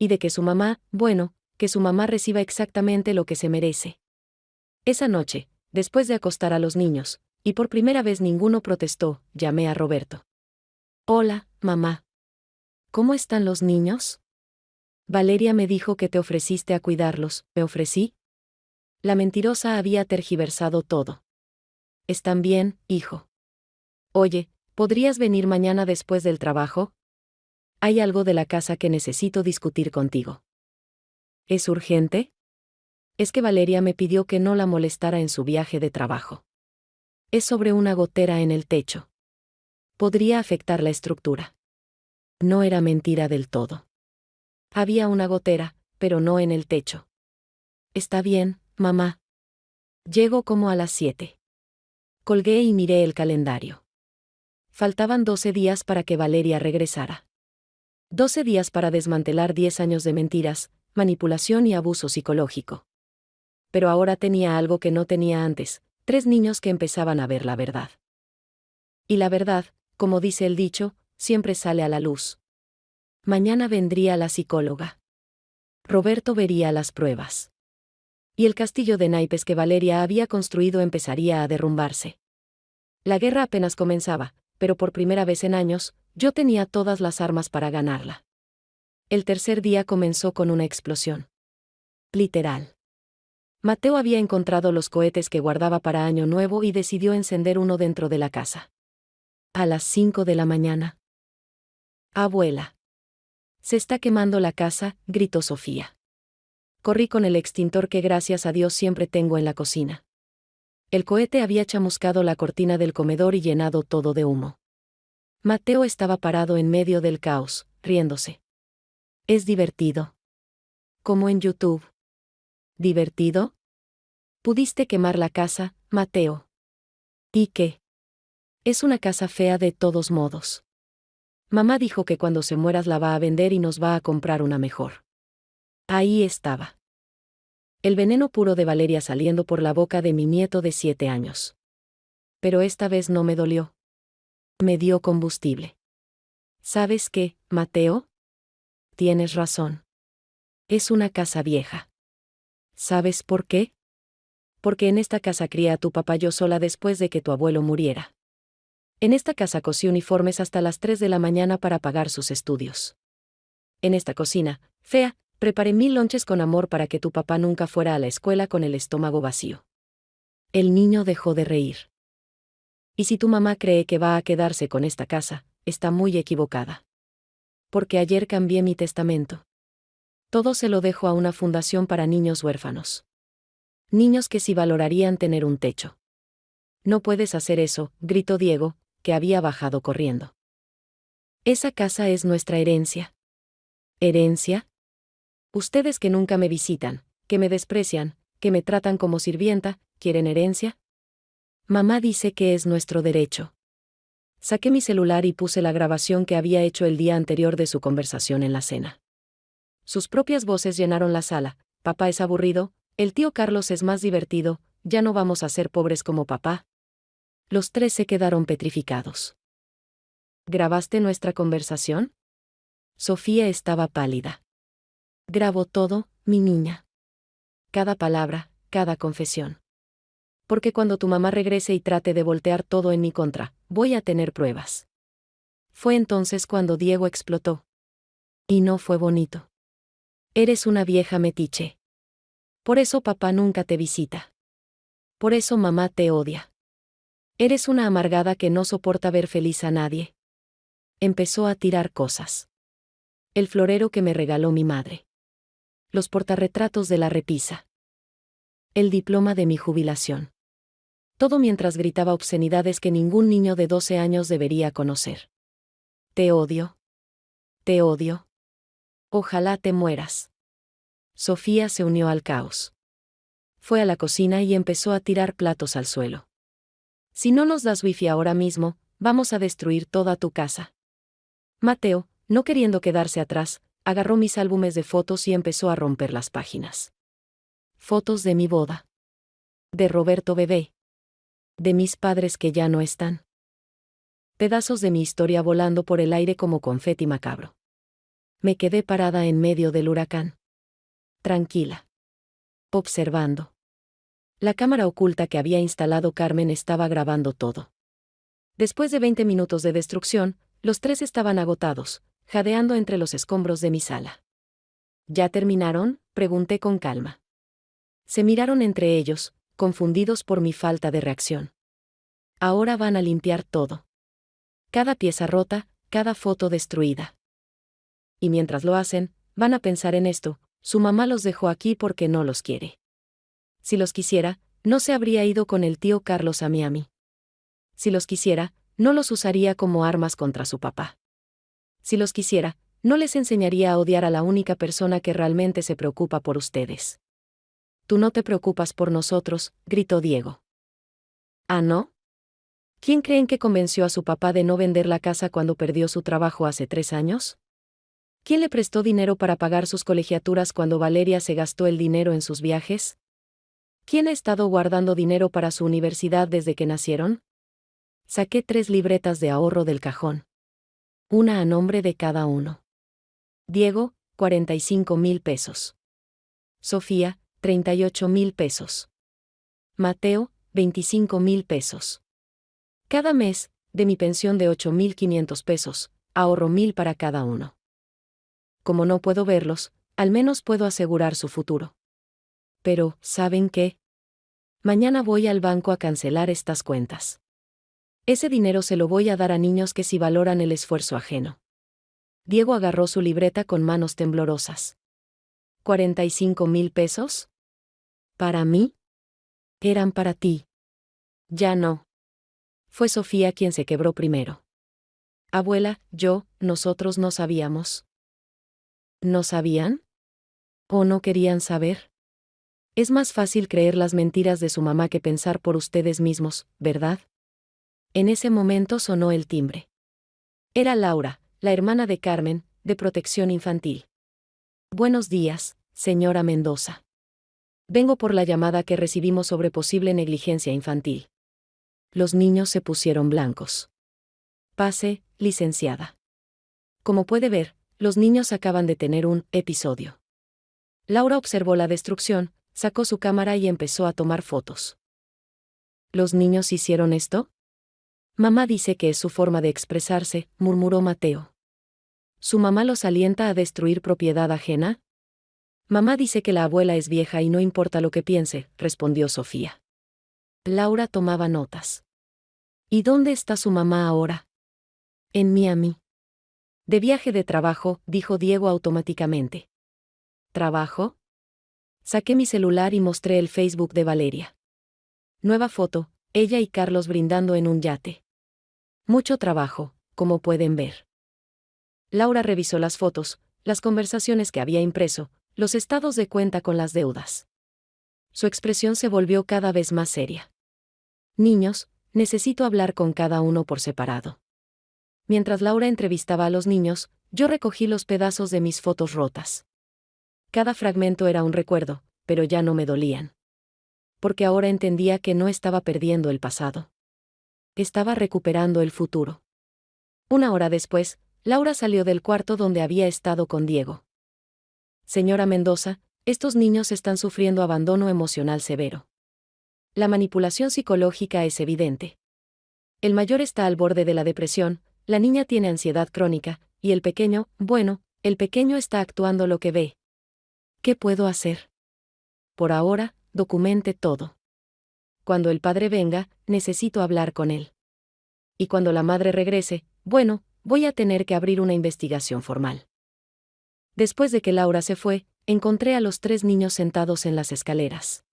Y de que su mamá, bueno, que su mamá reciba exactamente lo que se merece. Esa noche, después de acostar a los niños, y por primera vez ninguno protestó, llamé a Roberto. Hola, mamá. ¿Cómo están los niños? Valeria me dijo que te ofreciste a cuidarlos, ¿me ofrecí? La mentirosa había tergiversado todo. ¿Están bien, hijo? Oye, ¿podrías venir mañana después del trabajo? Hay algo de la casa que necesito discutir contigo. ¿Es urgente? Es que Valeria me pidió que no la molestara en su viaje de trabajo. Es sobre una gotera en el techo. Podría afectar la estructura. No era mentira del todo. Había una gotera, pero no en el techo. Está bien, mamá. Llego como a las 7. Colgué y miré el calendario. Faltaban 12 días para que Valeria regresara. 12 días para desmantelar 10 años de mentiras, manipulación y abuso psicológico. Pero ahora tenía algo que no tenía antes, 3 niños que empezaban a ver la verdad. Y la verdad, como dice el dicho, siempre sale a la luz. Mañana vendría la psicóloga. Roberto vería las pruebas. Y el castillo de naipes que Valeria había construido empezaría a derrumbarse. La guerra apenas comenzaba, pero por primera vez en años, yo tenía todas las armas para ganarla. El tercer día comenzó con una explosión. Literal. Mateo había encontrado los cohetes que guardaba para Año Nuevo y decidió encender uno dentro de la casa. A las 5 de la mañana. Abuela. Se está quemando la casa, gritó Sofía. Corrí con el extintor que gracias a Dios siempre tengo en la cocina. El cohete había chamuscado la cortina del comedor y llenado todo de humo. Mateo estaba parado en medio del caos, riéndose. Es divertido. Como en YouTube. ¿Divertido? Pudiste quemar la casa, Mateo. ¿Y qué? Es una casa fea de todos modos. Mamá dijo que cuando se mueras la va a vender y nos va a comprar una mejor. Ahí estaba. El veneno puro de Valeria saliendo por la boca de mi nieto de 7 años. Pero esta vez no me dolió. Me dio combustible. ¿Sabes qué, Mateo? Tienes razón. Es una casa vieja. ¿Sabes por qué? Porque en esta casa crié a tu papá yo sola después de que tu abuelo muriera. En esta casa cosí uniformes hasta las 3 de la mañana para pagar sus estudios. En esta cocina, fea, preparé 1000 lonches con amor para que tu papá nunca fuera a la escuela con el estómago vacío. El niño dejó de reír. Y si tu mamá cree que va a quedarse con esta casa, está muy equivocada. Porque ayer cambié mi testamento. Todo se lo dejo a una fundación para niños huérfanos. Niños que sí valorarían tener un techo. No puedes hacer eso, gritó Diego, que había bajado corriendo. Esa casa es nuestra herencia. ¿Herencia? Ustedes que nunca me visitan, que me desprecian, que me tratan como sirvienta, ¿quieren herencia? Mamá dice que es nuestro derecho. Saqué mi celular y puse la grabación que había hecho el día anterior de su conversación en la cena. Sus propias voces llenaron la sala. Papá es aburrido, el tío Carlos es más divertido, ya no vamos a ser pobres como papá. Los tres se quedaron petrificados. ¿Grabaste nuestra conversación? Sofía estaba pálida. Grabo todo, mi niña. Cada palabra, cada confesión. Porque cuando tu mamá regrese y trate de voltear todo en mi contra, voy a tener pruebas. Fue entonces cuando Diego explotó. Y no fue bonito. Eres una vieja metiche. Por eso papá nunca te visita. Por eso mamá te odia. Eres una amargada que no soporta ver feliz a nadie. Empezó a tirar cosas. El florero que me regaló mi madre. Los portarretratos de la repisa. El diploma de mi jubilación. Todo mientras gritaba obscenidades que ningún niño de 12 años debería conocer. Te odio. Te odio. Ojalá te mueras. Sofía se unió al caos. Fue a la cocina y empezó a tirar platos al suelo. Si no nos das wifi ahora mismo, vamos a destruir toda tu casa. Mateo, no queriendo quedarse atrás, agarró mis álbumes de fotos y empezó a romper las páginas. Fotos de mi boda. De Roberto bebé. De mis padres que ya no están. Pedazos de mi historia volando por el aire como confeti macabro. Me quedé parada en medio del huracán. Tranquila. Observando. La cámara oculta que había instalado Carmen estaba grabando todo. Después de 20 minutos de destrucción, los tres estaban agotados, jadeando entre los escombros de mi sala. ¿Ya terminaron?, pregunté con calma. Se miraron entre ellos, confundidos por mi falta de reacción. Ahora van a limpiar todo. Cada pieza rota, cada foto destruida. Y mientras lo hacen, van a pensar en esto: su mamá los dejó aquí porque no los quiere. Si los quisiera, no se habría ido con el tío Carlos a Miami. Si los quisiera, no los usaría como armas contra su papá. Si los quisiera, no les enseñaría a odiar a la única persona que realmente se preocupa por ustedes. Tú no te preocupas por nosotros, gritó Diego. ¿Ah, no? ¿Quién creen que convenció a su papá de no vender la casa cuando perdió su trabajo hace 3 años? ¿Quién le prestó dinero para pagar sus colegiaturas cuando Valeria se gastó el dinero en sus viajes? ¿Quién ha estado guardando dinero para su universidad desde que nacieron? Saqué 3 libretas de ahorro del cajón. Una a nombre de cada uno. Diego, 45,000 pesos. Sofía, 38,000 pesos. Mateo, 25,000 pesos. Cada mes, de mi pensión de 8,500 pesos, ahorro 1,000 para cada uno. Como no puedo verlos, al menos puedo asegurar su futuro. Pero, ¿saben qué? Mañana voy al banco a cancelar estas cuentas. Ese dinero se lo voy a dar a niños que sí valoran el esfuerzo ajeno. Diego agarró su libreta con manos temblorosas. ¿45,000 pesos? ¿Para mí? Eran para ti. Ya no. Fue Sofía quien se quebró primero. Abuela, nosotros no sabíamos. ¿No sabían? ¿O no querían saber? Es más fácil creer las mentiras de su mamá que pensar por ustedes mismos, ¿verdad? En ese momento sonó el timbre. Era Laura, la hermana de Carmen, de Protección Infantil. Buenos días, señora Mendoza. Vengo por la llamada que recibimos sobre posible negligencia infantil. Los niños se pusieron blancos. Pase, licenciada. Como puede ver, los niños acaban de tener un episodio. Laura observó la destrucción, sacó su cámara y empezó a tomar fotos. ¿Los niños hicieron esto? Mamá dice que es su forma de expresarse, murmuró Mateo. ¿Su mamá los alienta a destruir propiedad ajena? Mamá dice que la abuela es vieja y no importa lo que piense, respondió Sofía. Laura tomaba notas. ¿Y dónde está su mamá ahora? En Miami. De viaje de trabajo, dijo Diego automáticamente. ¿Trabajo? Saqué mi celular y mostré el Facebook de Valeria. Nueva foto, ella y Carlos brindando en un yate. Mucho trabajo, como pueden ver. Laura revisó las fotos, las conversaciones que había impreso, los estados de cuenta con las deudas. Su expresión se volvió cada vez más seria. Niños, necesito hablar con cada uno por separado. Mientras Laura entrevistaba a los niños, yo recogí los pedazos de mis fotos rotas. Cada fragmento era un recuerdo, pero ya no me dolían. Porque ahora entendía que no estaba perdiendo el pasado. estaba recuperando el futuro. Una hora después, Laura salió del cuarto donde había estado con Diego. Señora Mendoza, estos niños están sufriendo abandono emocional severo. La manipulación psicológica es evidente. El mayor está al borde de la depresión, la niña tiene ansiedad crónica, y el pequeño, bueno, el pequeño está actuando lo que ve. ¿Qué puedo hacer? Por ahora, documente todo. Cuando el padre venga, necesito hablar con él. Y cuando la madre regrese, bueno, voy a tener que abrir una investigación formal. Después de que Laura se fue, encontré a los 3 niños sentados en las escaleras.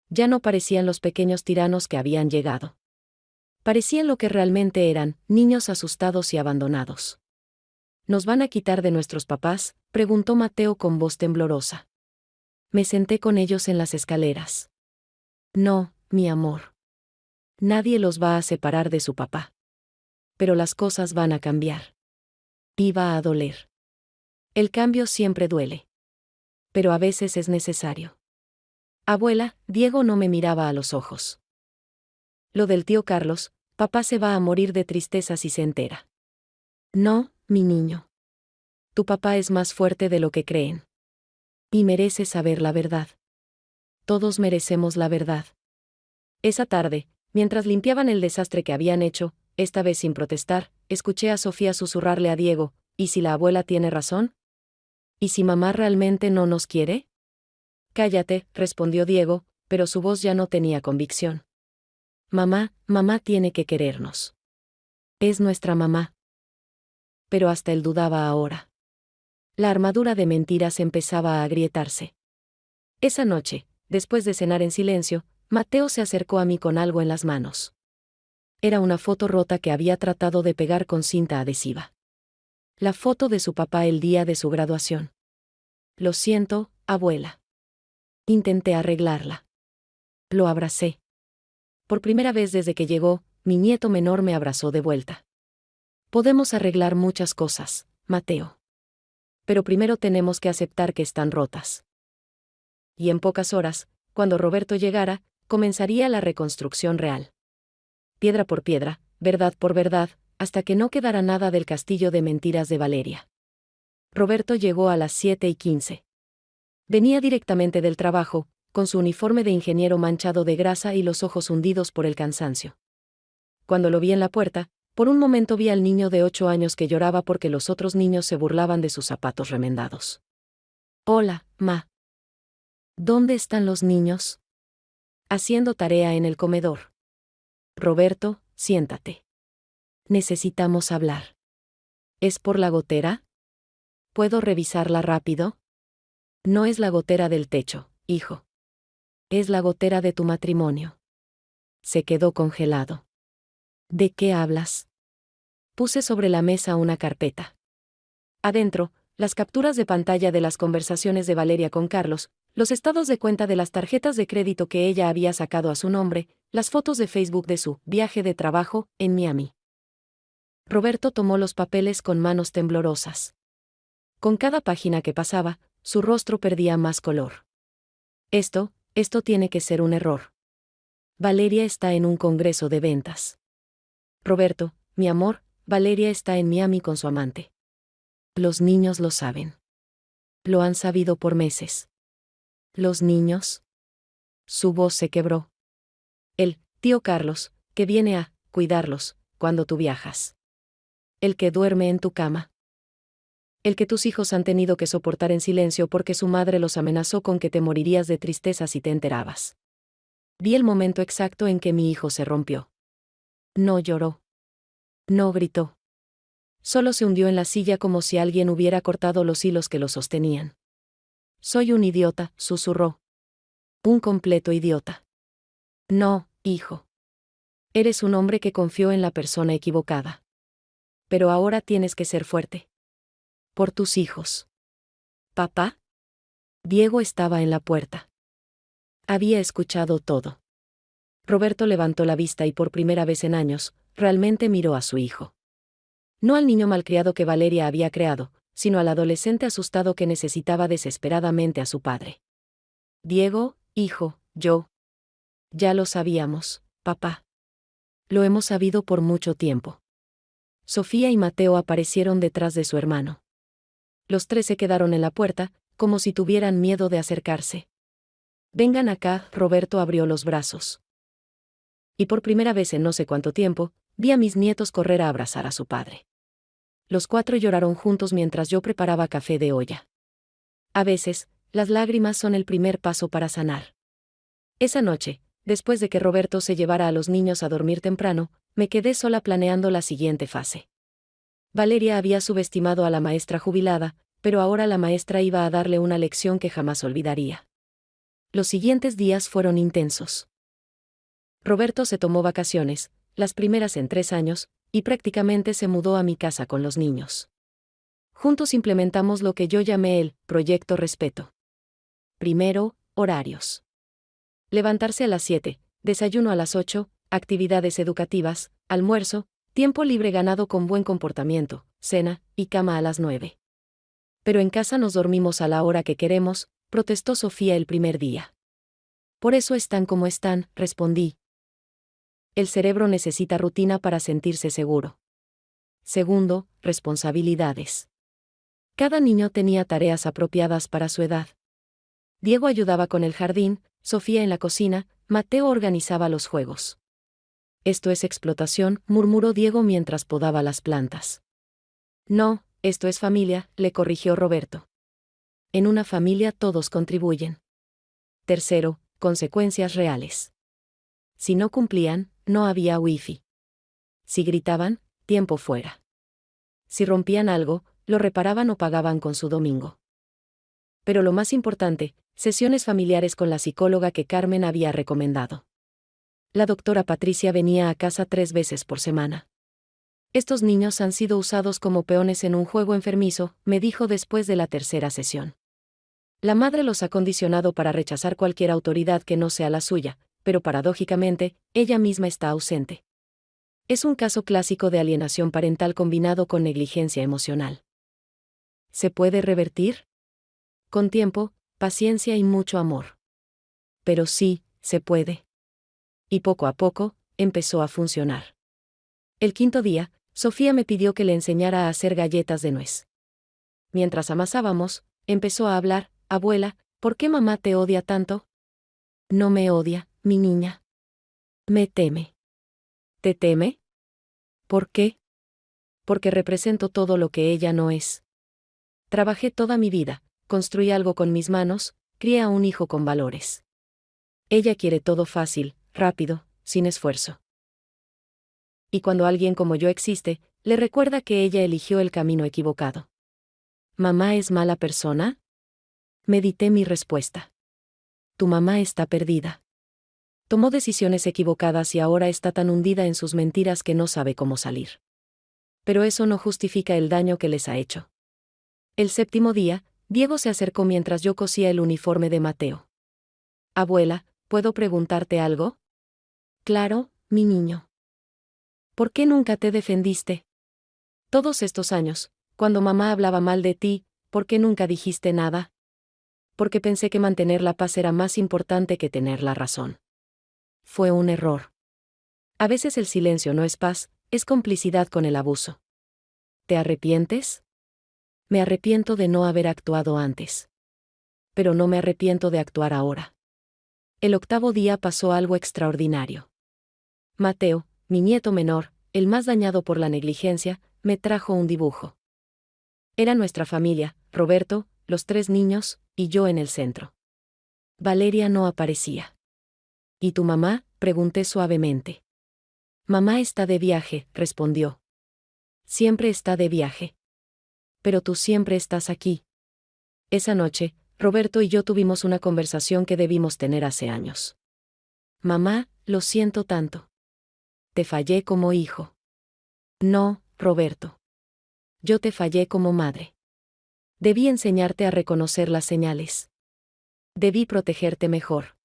Ya no parecían los pequeños tiranos que habían llegado. Parecían lo que realmente eran, niños asustados y abandonados. ¿Nos van a quitar de nuestros papás?, preguntó Mateo con voz temblorosa. Me senté con ellos en las escaleras. No, mi amor. Nadie los va a separar de su papá. Pero las cosas van a cambiar. Y va a doler. El cambio siempre duele. Pero a veces es necesario. Abuela, Diego no me miraba a los ojos. Lo del tío Carlos, papá se va a morir de tristeza si se entera. No, mi niño. Tu papá es más fuerte de lo que creen. Y merece saber la verdad. Todos merecemos la verdad. Esa tarde, mientras limpiaban el desastre que habían hecho, esta vez sin protestar, escuché a Sofía susurrarle a Diego, ¿y si la abuela tiene razón? ¿Y si mamá realmente no nos quiere? Cállate, respondió Diego, pero su voz ya no tenía convicción. Mamá tiene que querernos. Es nuestra mamá. Pero hasta él dudaba ahora. La armadura de mentiras empezaba a agrietarse. Esa noche, después de cenar en silencio, Mateo se acercó a mí con algo en las manos. Era una foto rota que había tratado de pegar con cinta adhesiva. La foto de su papá el día de su graduación. Lo siento, abuela. Intenté arreglarla. Lo abracé. Por primera vez desde que llegó, mi nieto menor me abrazó de vuelta. Podemos arreglar muchas cosas, Mateo. Pero primero tenemos que aceptar que están rotas. Y en pocas horas, cuando Roberto llegara, comenzaría la reconstrucción real. Piedra por piedra, verdad por verdad, hasta que no quedara nada del castillo de mentiras de Valeria. Roberto llegó a las 7:15. Venía directamente del trabajo, con su uniforme de ingeniero manchado de grasa y los ojos hundidos por el cansancio. Cuando lo vi en la puerta, por un momento vi al niño de 8 años que lloraba porque los otros niños se burlaban de sus zapatos remendados. Hola, ma. ¿Dónde están los niños? Haciendo tarea en el comedor. Roberto, siéntate. Necesitamos hablar. ¿Es por la gotera? ¿Puedo revisarla rápido? No es la gotera del techo, hijo. Es la gotera de tu matrimonio. Se quedó congelado. ¿De qué hablas? Puse sobre la mesa una carpeta. Adentro, las capturas de pantalla de las conversaciones de Valeria con Carlos, los estados de cuenta de las tarjetas de crédito que ella había sacado a su nombre, las fotos de Facebook de su viaje de trabajo en Miami. Roberto tomó los papeles con manos temblorosas. Con cada página que pasaba, su rostro perdía más color. Esto tiene que ser un error. Valeria está en un congreso de ventas. Roberto, mi amor, Valeria está en Miami con su amante. Los niños lo saben. Lo han sabido por meses. ¿Los niños? Su voz se quebró. El tío Carlos, que viene a cuidarlos cuando tú viajas. El que duerme en tu cama. El que tus hijos han tenido que soportar en silencio porque su madre los amenazó con que te morirías de tristeza si te enterabas. Vi el momento exacto en que mi hijo se rompió. No lloró. No gritó. Solo se hundió en la silla como si alguien hubiera cortado los hilos que lo sostenían. Soy un idiota, susurró. Un completo idiota. No, hijo. Eres un hombre que confió en la persona equivocada. Pero ahora tienes que ser fuerte. Por tus hijos. ¿Papá? Diego estaba en la puerta. Había escuchado todo. Roberto levantó la vista y por primera vez en años, realmente miró a su hijo. No al niño malcriado que Valeria había creado, sino al adolescente asustado que necesitaba desesperadamente a su padre. Diego, hijo, yo. Ya lo sabíamos, papá. Lo hemos sabido por mucho tiempo. Sofía y Mateo aparecieron detrás de su hermano. Los tres se quedaron en la puerta, como si tuvieran miedo de acercarse. Vengan acá, Roberto abrió los brazos. Y por primera vez en no sé cuánto tiempo, vi a mis nietos correr a abrazar a su padre. Los cuatro lloraron juntos mientras yo preparaba café de olla. A veces, las lágrimas son el primer paso para sanar. Esa noche, después de que Roberto se llevara a los niños a dormir temprano, me quedé sola planeando la siguiente fase. Valeria había subestimado a la maestra jubilada, pero ahora la maestra iba a darle una lección que jamás olvidaría. Los siguientes días fueron intensos. Roberto se tomó vacaciones, las primeras en 3 años, y prácticamente se mudó a mi casa con los niños. Juntos implementamos lo que yo llamé el Proyecto Respeto. Primero, horarios. Levantarse a las 7, desayuno a las 8, actividades educativas, almuerzo, tiempo libre ganado con buen comportamiento, cena, y cama a las 9. Pero en casa nos dormimos a la hora que queremos, protestó Sofía el primer día. Por eso están como están, respondí. El cerebro necesita rutina para sentirse seguro. Segundo, responsabilidades. Cada niño tenía tareas apropiadas para su edad. Diego ayudaba con el jardín, Sofía en la cocina, Mateo organizaba los juegos. Esto es explotación, murmuró Diego mientras podaba las plantas. No, esto es familia, le corrigió Roberto. En una familia todos contribuyen. Tercero, consecuencias reales. Si no cumplían, no había wifi. Si gritaban, tiempo fuera. Si rompían algo, lo reparaban o pagaban con su domingo. Pero lo más importante, sesiones familiares con la psicóloga que Carmen había recomendado. La doctora Patricia venía a casa 3 veces por semana. Estos niños han sido usados como peones en un juego enfermizo, me dijo después de la tercera sesión. La madre los ha condicionado para rechazar cualquier autoridad que no sea la suya, pero paradójicamente, ella misma está ausente. Es un caso clásico de alienación parental combinado con negligencia emocional. ¿Se puede revertir? Con tiempo, paciencia y mucho amor. Pero sí, se puede. Y poco a poco, empezó a funcionar. El 5.º día, Sofía me pidió que le enseñara a hacer galletas de nuez. Mientras amasábamos, empezó a hablar, abuela, ¿por qué mamá te odia tanto? No me odia, mi niña. Me teme. ¿Te teme? ¿Por qué? Porque represento todo lo que ella no es. Trabajé toda mi vida, construí algo con mis manos, crié a un hijo con valores. Ella quiere todo fácil, rápido, sin esfuerzo. Y cuando alguien como yo existe, le recuerda que ella eligió el camino equivocado. ¿Mamá es mala persona? Medité mi respuesta. Tu mamá está perdida. Tomó decisiones equivocadas y ahora está tan hundida en sus mentiras que no sabe cómo salir. Pero eso no justifica el daño que les ha hecho. El 7.º día, Diego se acercó mientras yo cosía el uniforme de Mateo. Abuela, ¿puedo preguntarte algo? Claro, mi niño. ¿Por qué nunca te defendiste? Todos estos años, cuando mamá hablaba mal de ti, ¿por qué nunca dijiste nada? Porque pensé que mantener la paz era más importante que tener la razón. Fue un error. A veces el silencio no es paz, es complicidad con el abuso. ¿Te arrepientes? Me arrepiento de no haber actuado antes. Pero no me arrepiento de actuar ahora. El 8.º día pasó algo extraordinario. Mateo, mi nieto menor, el más dañado por la negligencia, me trajo un dibujo. Era nuestra familia, Roberto, los 3 niños, y yo en el centro. Valeria no aparecía. ¿Y tu mamá?, pregunté suavemente. Mamá está de viaje, respondió. Siempre está de viaje. Pero tú siempre estás aquí. Esa noche, Roberto y yo tuvimos una conversación que debimos tener hace años. Mamá, lo siento tanto. Te fallé como hijo. No, Roberto. Yo te fallé como madre. Debí enseñarte a reconocer las señales. Debí protegerte mejor.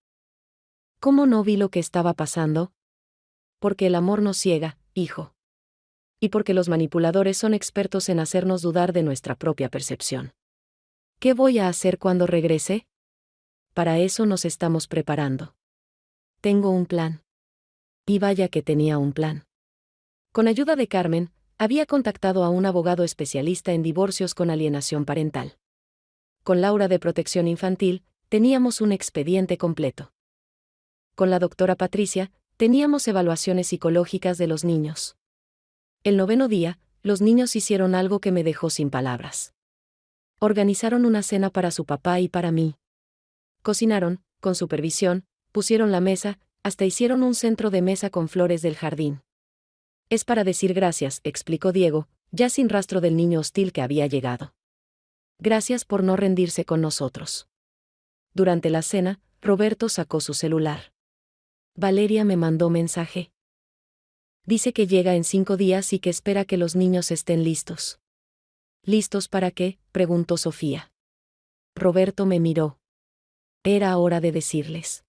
¿Cómo no vi lo que estaba pasando? Porque el amor nos ciega, hijo. Y porque los manipuladores son expertos en hacernos dudar de nuestra propia percepción. ¿Qué voy a hacer cuando regrese? Para eso nos estamos preparando. Tengo un plan. Y vaya que tenía un plan. Con ayuda de Carmen, había contactado a un abogado especialista en divorcios con alienación parental. Con Laura de Protección Infantil, teníamos un expediente completo. Con la doctora Patricia, teníamos evaluaciones psicológicas de los niños. El 9º día, los niños hicieron algo que me dejó sin palabras. Organizaron una cena para su papá y para mí. Cocinaron, con supervisión, pusieron la mesa, hasta hicieron un centro de mesa con flores del jardín. Es para decir gracias, explicó Diego, ya sin rastro del niño hostil que había llegado. Gracias por no rendirse con nosotros. Durante la cena, Roberto sacó su celular. Valeria me mandó mensaje. Dice que llega en 5 días y que espera que los niños estén listos. ¿Listos para qué?, preguntó Sofía. Roberto me miró. Era hora de decirles.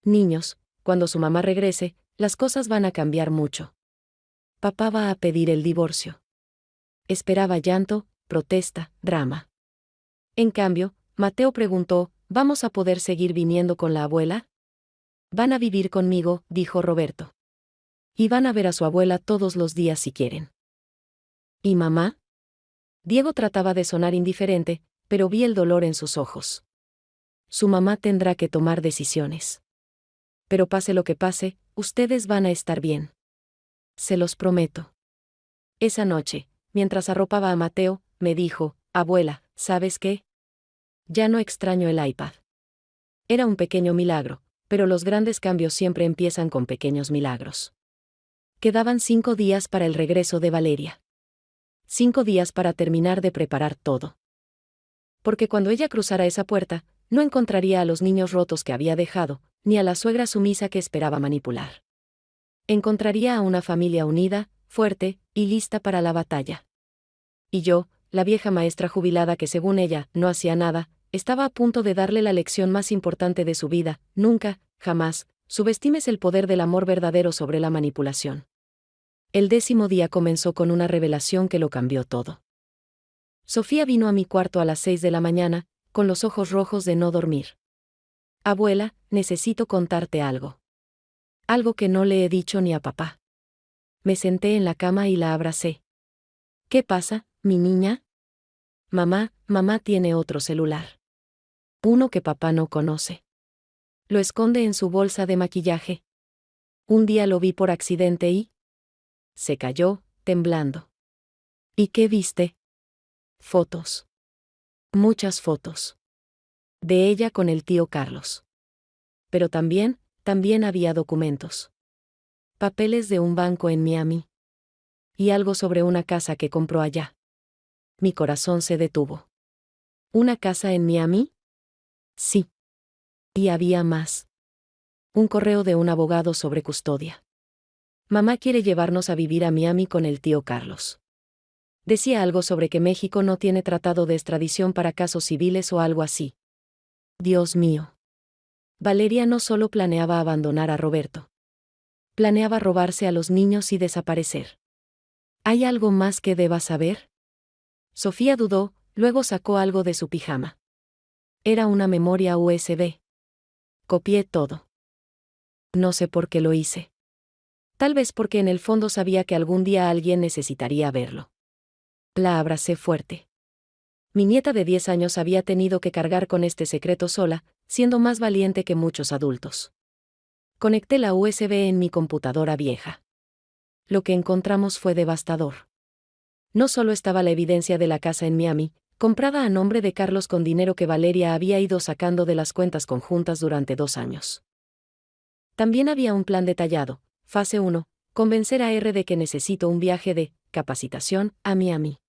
Niños, cuando su mamá regrese, las cosas van a cambiar mucho. Papá va a pedir el divorcio. Esperaba llanto, protesta, drama. En cambio, Mateo preguntó, ¿vamos a poder seguir viniendo con la abuela? Van a vivir conmigo, dijo Roberto. Y van a ver a su abuela todos los días si quieren. ¿Y mamá? Diego trataba de sonar indiferente, pero vi el dolor en sus ojos. Su mamá tendrá que tomar decisiones. Pero pase lo que pase, ustedes van a estar bien. Se los prometo. Esa noche, mientras arropaba a Mateo, me dijo, abuela, ¿sabes qué? Ya no extraño el iPad. Era un pequeño milagro, pero los grandes cambios siempre empiezan con pequeños milagros. Quedaban 5 días para el regreso de Valeria. 5 días para terminar de preparar todo. Porque cuando ella cruzara esa puerta, no encontraría a los niños rotos que había dejado, ni a la suegra sumisa que esperaba manipular. Encontraría a una familia unida, fuerte, y lista para la batalla. Y yo, la vieja maestra jubilada que según ella, no hacía nada, estaba a punto de darle la lección más importante de su vida: nunca, jamás, subestimes el poder del amor verdadero sobre la manipulación. El 10º día comenzó con una revelación que lo cambió todo. Sofía vino a mi cuarto a las 6 de la mañana, con los ojos rojos de no dormir. Abuela, necesito contarte algo. Algo que no le he dicho ni a papá. Me senté en la cama y la abracé. ¿Qué pasa, mi niña? Mamá tiene otro celular. Uno que papá no conoce. Lo esconde en su bolsa de maquillaje. Un día lo vi por accidente y... Se cayó, temblando. ¿Y qué viste? Fotos. Muchas fotos. De ella con el tío Carlos. Pero también había documentos. Papeles de un banco en Miami. Y algo sobre una casa que compró allá. Mi corazón se detuvo. ¿Una casa en Miami? Sí. Y había más. Un correo de un abogado sobre custodia. Mamá quiere llevarnos a vivir a Miami con el tío Carlos. Decía algo sobre que México no tiene tratado de extradición para casos civiles o algo así. Dios mío. Valeria no solo planeaba abandonar a Roberto. Planeaba robarse a los niños y desaparecer. ¿Hay algo más que deba saber? Sofía dudó, luego sacó algo de su pijama. Era una memoria USB. Copié todo. No sé por qué lo hice. Tal vez porque en el fondo sabía que algún día alguien necesitaría verlo. La abracé fuerte. Mi nieta de 10 años había tenido que cargar con este secreto sola, siendo más valiente que muchos adultos. Conecté la USB en mi computadora vieja. Lo que encontramos fue devastador. No solo estaba la evidencia de la casa en Miami, comprada a nombre de Carlos con dinero que Valeria había ido sacando de las cuentas conjuntas durante 2 años. También había un plan detallado. Fase 1. Convencer a R de que necesito un viaje de capacitación a Miami.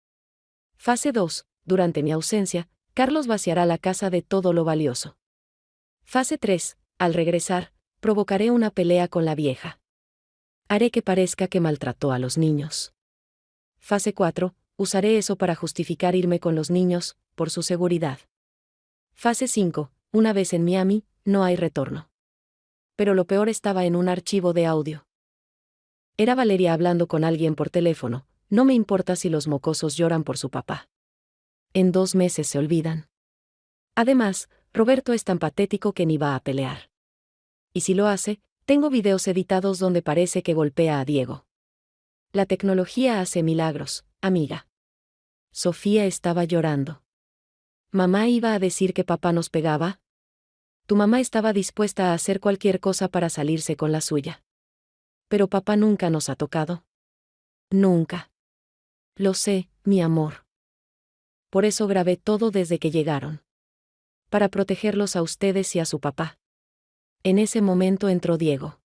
Fase 2. Durante mi ausencia, Carlos vaciará la casa de todo lo valioso. Fase 3. Al regresar, provocaré una pelea con la vieja. Haré que parezca que maltrató a los niños. Fase 4. Usaré eso para justificar irme con los niños, por su seguridad. Fase 5. Una vez en Miami, no hay retorno. Pero lo peor estaba en un archivo de audio. Era Valeria hablando con alguien por teléfono. No me importa si los mocosos lloran por su papá. En 2 meses se olvidan. Además, Roberto es tan patético que ni va a pelear. Y si lo hace, Tengo videos editados donde parece que golpea a Diego. La tecnología hace milagros, amiga. Sofía estaba llorando. ¿Mamá iba a decir que papá nos pegaba? Tu mamá estaba dispuesta a hacer cualquier cosa para salirse con la suya. Pero papá nunca nos ha tocado. Nunca. Lo sé, mi amor. Por eso grabé todo desde que llegaron. Para protegerlos a ustedes y a su papá. En ese momento entró Diego.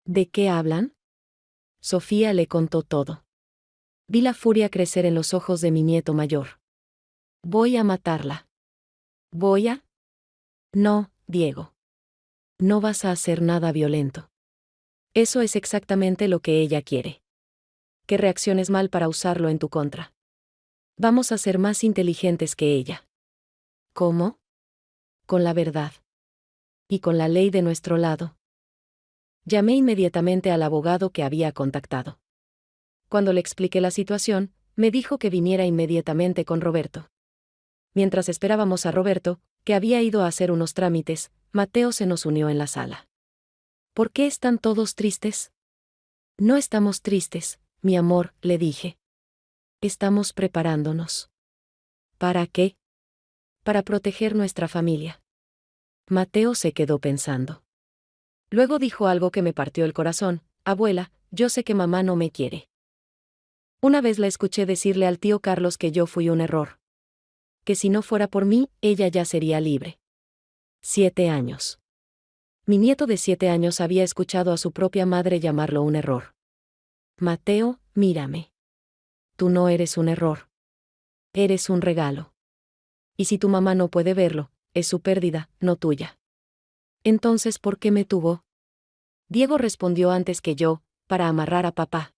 ¿De qué hablan? Sofía le contó todo. Vi la furia crecer en los ojos de mi nieto mayor. Voy a matarla. ¿Voy a? No, Diego. No vas a hacer nada violento. Eso es exactamente lo que ella quiere. Que reacciones mal para usarlo en tu contra. Vamos a ser más inteligentes que ella. ¿Cómo? Con la verdad. Y con la ley de nuestro lado. Llamé inmediatamente al abogado que había contactado. Cuando le expliqué la situación, me dijo que viniera inmediatamente con Roberto. Mientras esperábamos a Roberto, que había ido a hacer unos trámites, Mateo se nos unió en la sala. ¿Por qué están todos tristes? No estamos tristes, mi amor, le dije. Estamos preparándonos. ¿Para qué? Para proteger nuestra familia. Mateo se quedó pensando. Luego dijo algo que me partió el corazón: abuela, yo sé que mamá no me quiere. Una vez la escuché decirle al tío Carlos que yo fui un error. Que si no fuera por mí, ella ya sería libre. 7 años. Mi nieto de 7 años había escuchado a su propia madre llamarlo un error. Mateo, mírame. Tú no eres un error. Eres un regalo. Y si tu mamá no puede verlo, es su pérdida, no tuya. Entonces, ¿por qué me tuvo? Diego respondió antes que yo: para amarrar a papá.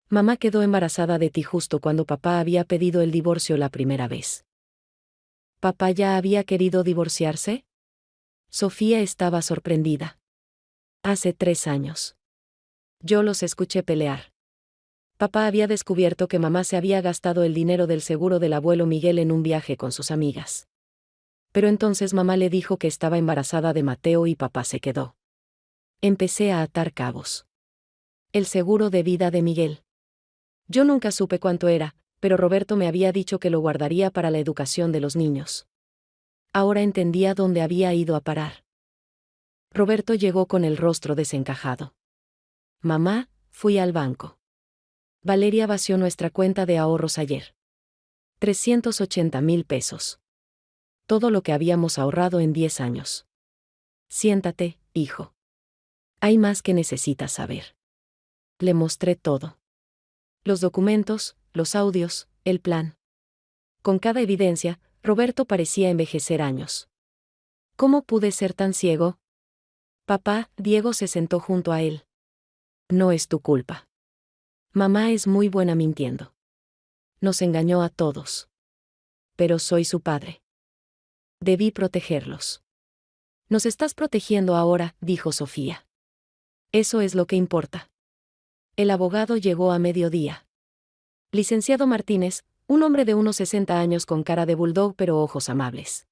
Mamá quedó embarazada de ti justo cuando papá había pedido el divorcio la primera vez. ¿Papá ya había querido divorciarse? Sofía estaba sorprendida. Hace 3 años. Yo los escuché pelear. Papá había descubierto que mamá se había gastado el dinero del seguro del abuelo Miguel en un viaje con sus amigas. Pero entonces mamá le dijo que estaba embarazada de Mateo y papá se quedó. Empecé a atar cabos. El seguro de vida de Miguel. Yo nunca supe cuánto era, pero Roberto me había dicho que lo guardaría para la educación de los niños. Ahora entendía dónde había ido a parar. Roberto llegó con el rostro desencajado. Mamá, fui al banco. Valeria vació nuestra cuenta de ahorros ayer. 380,000 pesos. Todo lo que habíamos ahorrado en 10 años. Siéntate, hijo. Hay más que necesitas saber. Le mostré todo. Los documentos, los audios, el plan. Con cada evidencia, Roberto parecía envejecer años. ¿Cómo pude ser tan ciego? Papá, Diego se sentó junto a él. No es tu culpa. Mamá es muy buena mintiendo. Nos engañó a todos. Pero soy su padre. Debí protegerlos. Nos estás protegiendo ahora, dijo Sofía. Eso es lo que importa. El abogado llegó a mediodía. Licenciado Martínez, un hombre de unos 60 años con cara de bulldog pero ojos amables.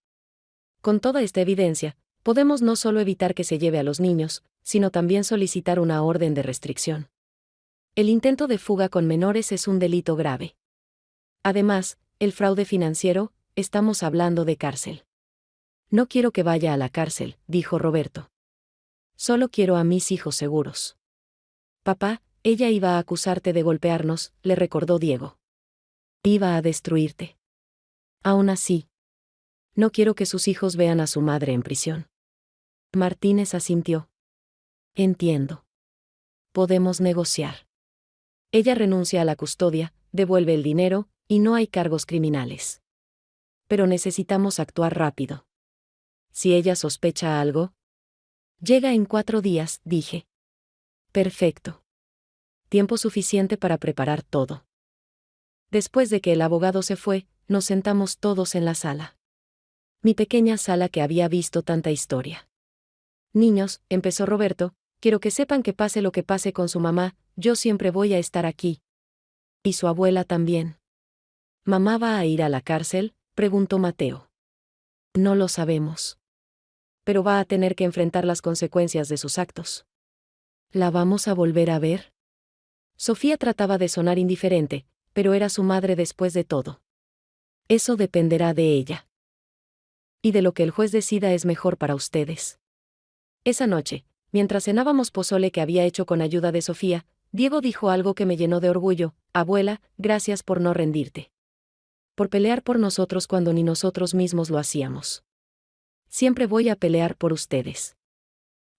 Con toda esta evidencia, podemos no solo evitar que se lleve a los niños, sino también solicitar una orden de restricción. El intento de fuga con menores es un delito grave. Además, el fraude financiero, estamos hablando de cárcel. No quiero que vaya a la cárcel, dijo Roberto. Solo quiero a mis hijos seguros. Papá, ella iba a acusarte de golpearnos, le recordó Diego. Iba a destruirte. Aún así, no quiero que sus hijos vean a su madre en prisión. Martínez asintió. Entiendo. Podemos negociar. Ella renuncia a la custodia, devuelve el dinero, y no hay cargos criminales. Pero necesitamos actuar rápido. Si ella sospecha algo. Llega en 4 días, dije. Perfecto. Tiempo suficiente para preparar todo. Después de que el abogado se fue, nos sentamos todos en la sala. Mi pequeña sala que había visto tanta historia. Niños, empezó Roberto, quiero que sepan que pase lo que pase con su mamá, yo siempre voy a estar aquí. ¿Y su abuela también? ¿Mamá va a ir a la cárcel?, preguntó Mateo. No lo sabemos. Pero va a tener que enfrentar las consecuencias de sus actos. ¿La vamos a volver a ver? Sofía trataba de sonar indiferente, pero era su madre después de todo. Eso dependerá de ella. Y de lo que el juez decida es mejor para ustedes. Esa noche, mientras cenábamos pozole que había hecho con ayuda de Sofía, Diego dijo algo que me llenó de orgullo: abuela, gracias por no rendirte. Por pelear por nosotros cuando ni nosotros mismos lo hacíamos. Siempre voy a pelear por ustedes.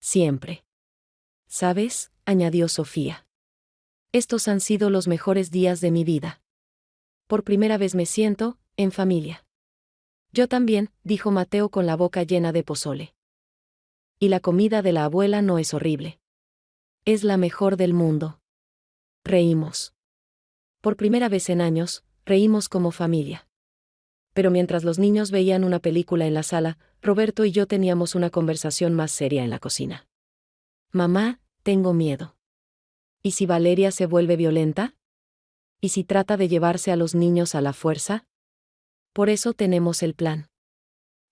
Siempre. ¿Sabes?, añadió Sofía. Estos han sido los mejores días de mi vida. Por primera vez me siento en familia. Yo también, dijo Mateo con la boca llena de pozole. Y la comida de la abuela no es horrible. Es la mejor del mundo. Reímos. Por primera vez en años, reímos como familia. Pero mientras los niños veían una película en la sala, Roberto y yo teníamos una conversación más seria en la cocina. Mamá, tengo miedo. ¿Y si Valeria se vuelve violenta? ¿Y si trata de llevarse a los niños a la fuerza? Por eso tenemos el plan.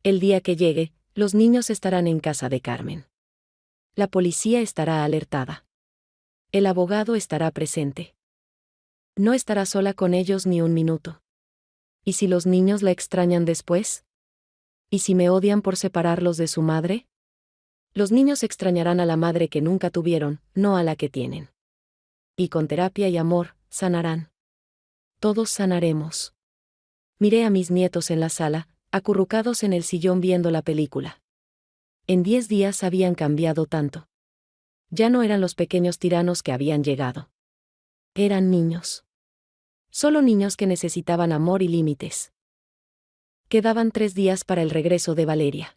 El día que llegue, los niños estarán en casa de Carmen. La policía estará alertada. El abogado estará presente. No estará sola con ellos ni un minuto. ¿Y si los niños la extrañan después? ¿Y si me odian por separarlos de su madre? Los niños extrañarán a la madre que nunca tuvieron, no a la que tienen. Y con terapia y amor, sanarán. Todos sanaremos. Miré a mis nietos en la sala, acurrucados en el sillón viendo la película. En 10 días habían cambiado tanto. Ya no eran los pequeños tiranos que habían llegado. Eran niños. Solo niños que necesitaban amor y límites. Quedaban 3 días para el regreso de Valeria.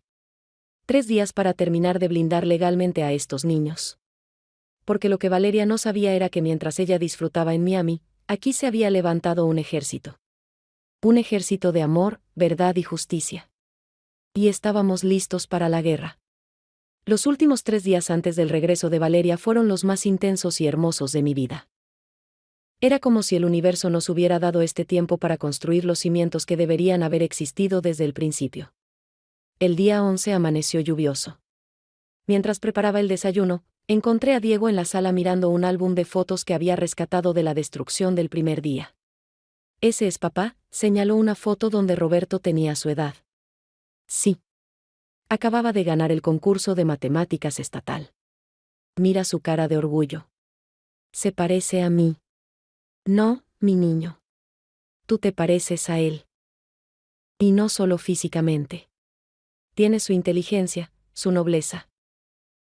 3 días para terminar de blindar legalmente a estos niños. Porque lo que Valeria no sabía era que mientras ella disfrutaba en Miami, aquí se había levantado un ejército. Un ejército de amor, verdad y justicia. Y estábamos listos para la guerra. Los últimos 3 días antes del regreso de Valeria fueron los más intensos y hermosos de mi vida. Era como si el universo nos hubiera dado este tiempo para construir los cimientos que deberían haber existido desde el principio. El día 11 amaneció lluvioso. Mientras preparaba el desayuno, encontré a Diego en la sala mirando un álbum de fotos que había rescatado de la destrucción del primer día. «¿Ese es papá?», señaló una foto donde Roberto tenía su edad. Sí. Acababa de ganar el concurso de matemáticas estatal. Mira su cara de orgullo. Se parece a mí. No, mi niño. Tú te pareces a él. Y no solo físicamente. Tienes su inteligencia, su nobleza.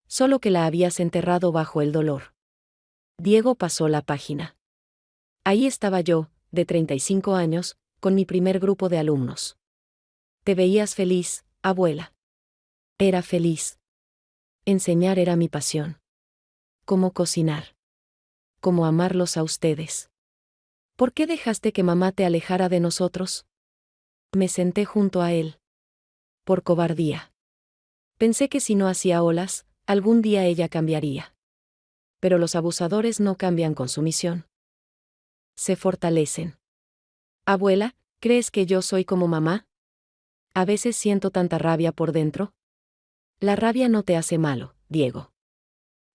Solo que la habías enterrado bajo el dolor. Diego pasó la página. Ahí estaba yo, de 35 años, con mi primer grupo de alumnos. Te veías feliz, abuela. Era feliz. Enseñar era mi pasión. Cómo cocinar. Cómo amarlos a ustedes. ¿Por qué dejaste que mamá te alejara de nosotros? Me senté junto a él. Por cobardía. Pensé que si no hacía olas, algún día ella cambiaría. Pero los abusadores no cambian con sumisión. Se fortalecen. Abuela, ¿crees que yo soy como mamá? A veces siento tanta rabia por dentro. La rabia no te hace malo, Diego.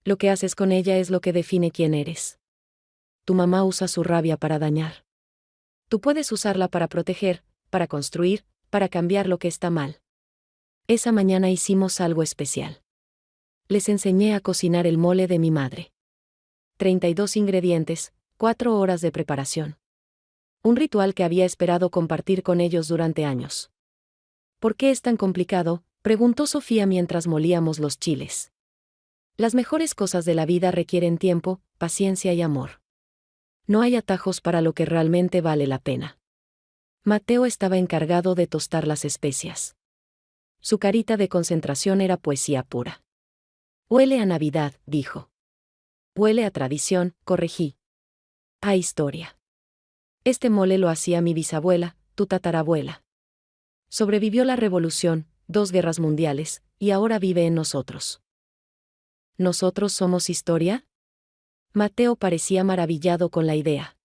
Lo que haces con ella es lo que define quién eres. Tu mamá usa su rabia para dañar. Tú puedes usarla para proteger, para construir, para cambiar lo que está mal. Esa mañana hicimos algo especial. Les enseñé a cocinar el mole de mi madre. 32 ingredientes, 4 horas de preparación. Un ritual que había esperado compartir con ellos durante años. ¿Por qué es tan complicado?, preguntó Sofía mientras molíamos los chiles. Las mejores cosas de la vida requieren tiempo, paciencia y amor. No hay atajos para lo que realmente vale la pena. Mateo estaba encargado de tostar las especias. Su carita de concentración era poesía pura. Huele a Navidad, dijo. Huele a tradición, corregí. A historia. Este mole lo hacía mi bisabuela, tu tatarabuela. Sobrevivió la revolución, 2 guerras mundiales, y ahora vive en nosotros. ¿Nosotros somos historia? Mateo parecía maravillado con la idea.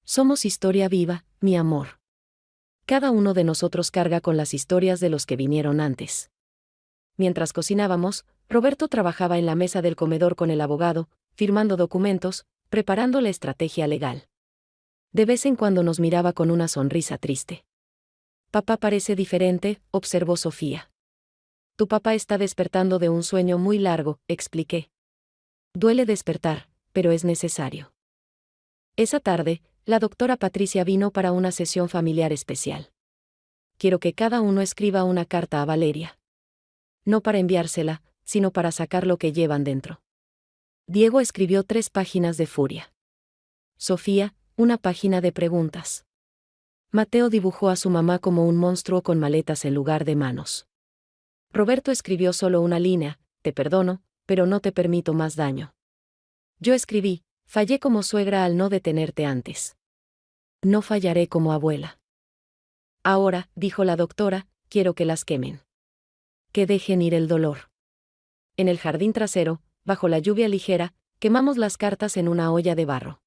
Somos historia viva, mi amor. Cada uno de nosotros carga con las historias de los que vinieron antes. Mientras cocinábamos, Roberto trabajaba en la mesa del comedor con el abogado, firmando documentos, preparando la estrategia legal. De vez en cuando nos miraba con una sonrisa triste. Papá parece diferente, observó Sofía. Tu papá está despertando de un sueño muy largo, expliqué. Duele despertar, pero es necesario. Esa tarde, la doctora Patricia vino para una sesión familiar especial. Quiero que cada uno escriba una carta a Valeria. No para enviársela, sino para sacar lo que llevan dentro. Diego escribió 3 páginas de furia. Sofía, una página de preguntas. Mateo dibujó a su mamá como un monstruo con maletas en lugar de manos. Roberto escribió solo una línea: te perdono, pero no te permito más daño. Yo escribí: fallé como suegra al no detenerte antes. No fallaré como abuela. Ahora, dijo la doctora, quiero que las quemen. Que dejen ir el dolor. En el jardín trasero, bajo la lluvia ligera, quemamos las cartas en una olla de barro.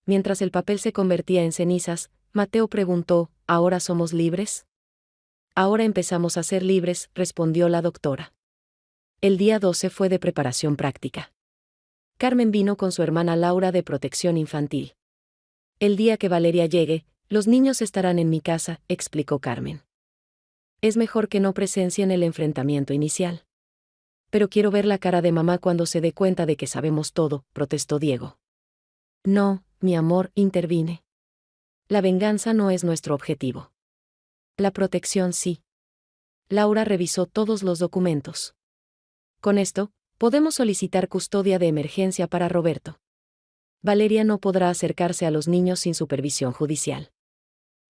Mientras el papel se convertía en cenizas, Mateo preguntó: ¿ahora somos libres? Ahora empezamos a ser libres, respondió la doctora. El día 12 fue de preparación práctica. Carmen vino con su hermana Laura de protección infantil. El día que Valeria llegue, los niños estarán en mi casa, explicó Carmen. Es mejor que no presencien el enfrentamiento inicial. Pero quiero ver la cara de mamá cuando se dé cuenta de que sabemos todo, protestó Diego. No, mi amor, intervine. La venganza no es nuestro objetivo. La protección sí. Laura revisó todos los documentos. Con esto, podemos solicitar custodia de emergencia para Roberto. Valeria no podrá acercarse a los niños sin supervisión judicial.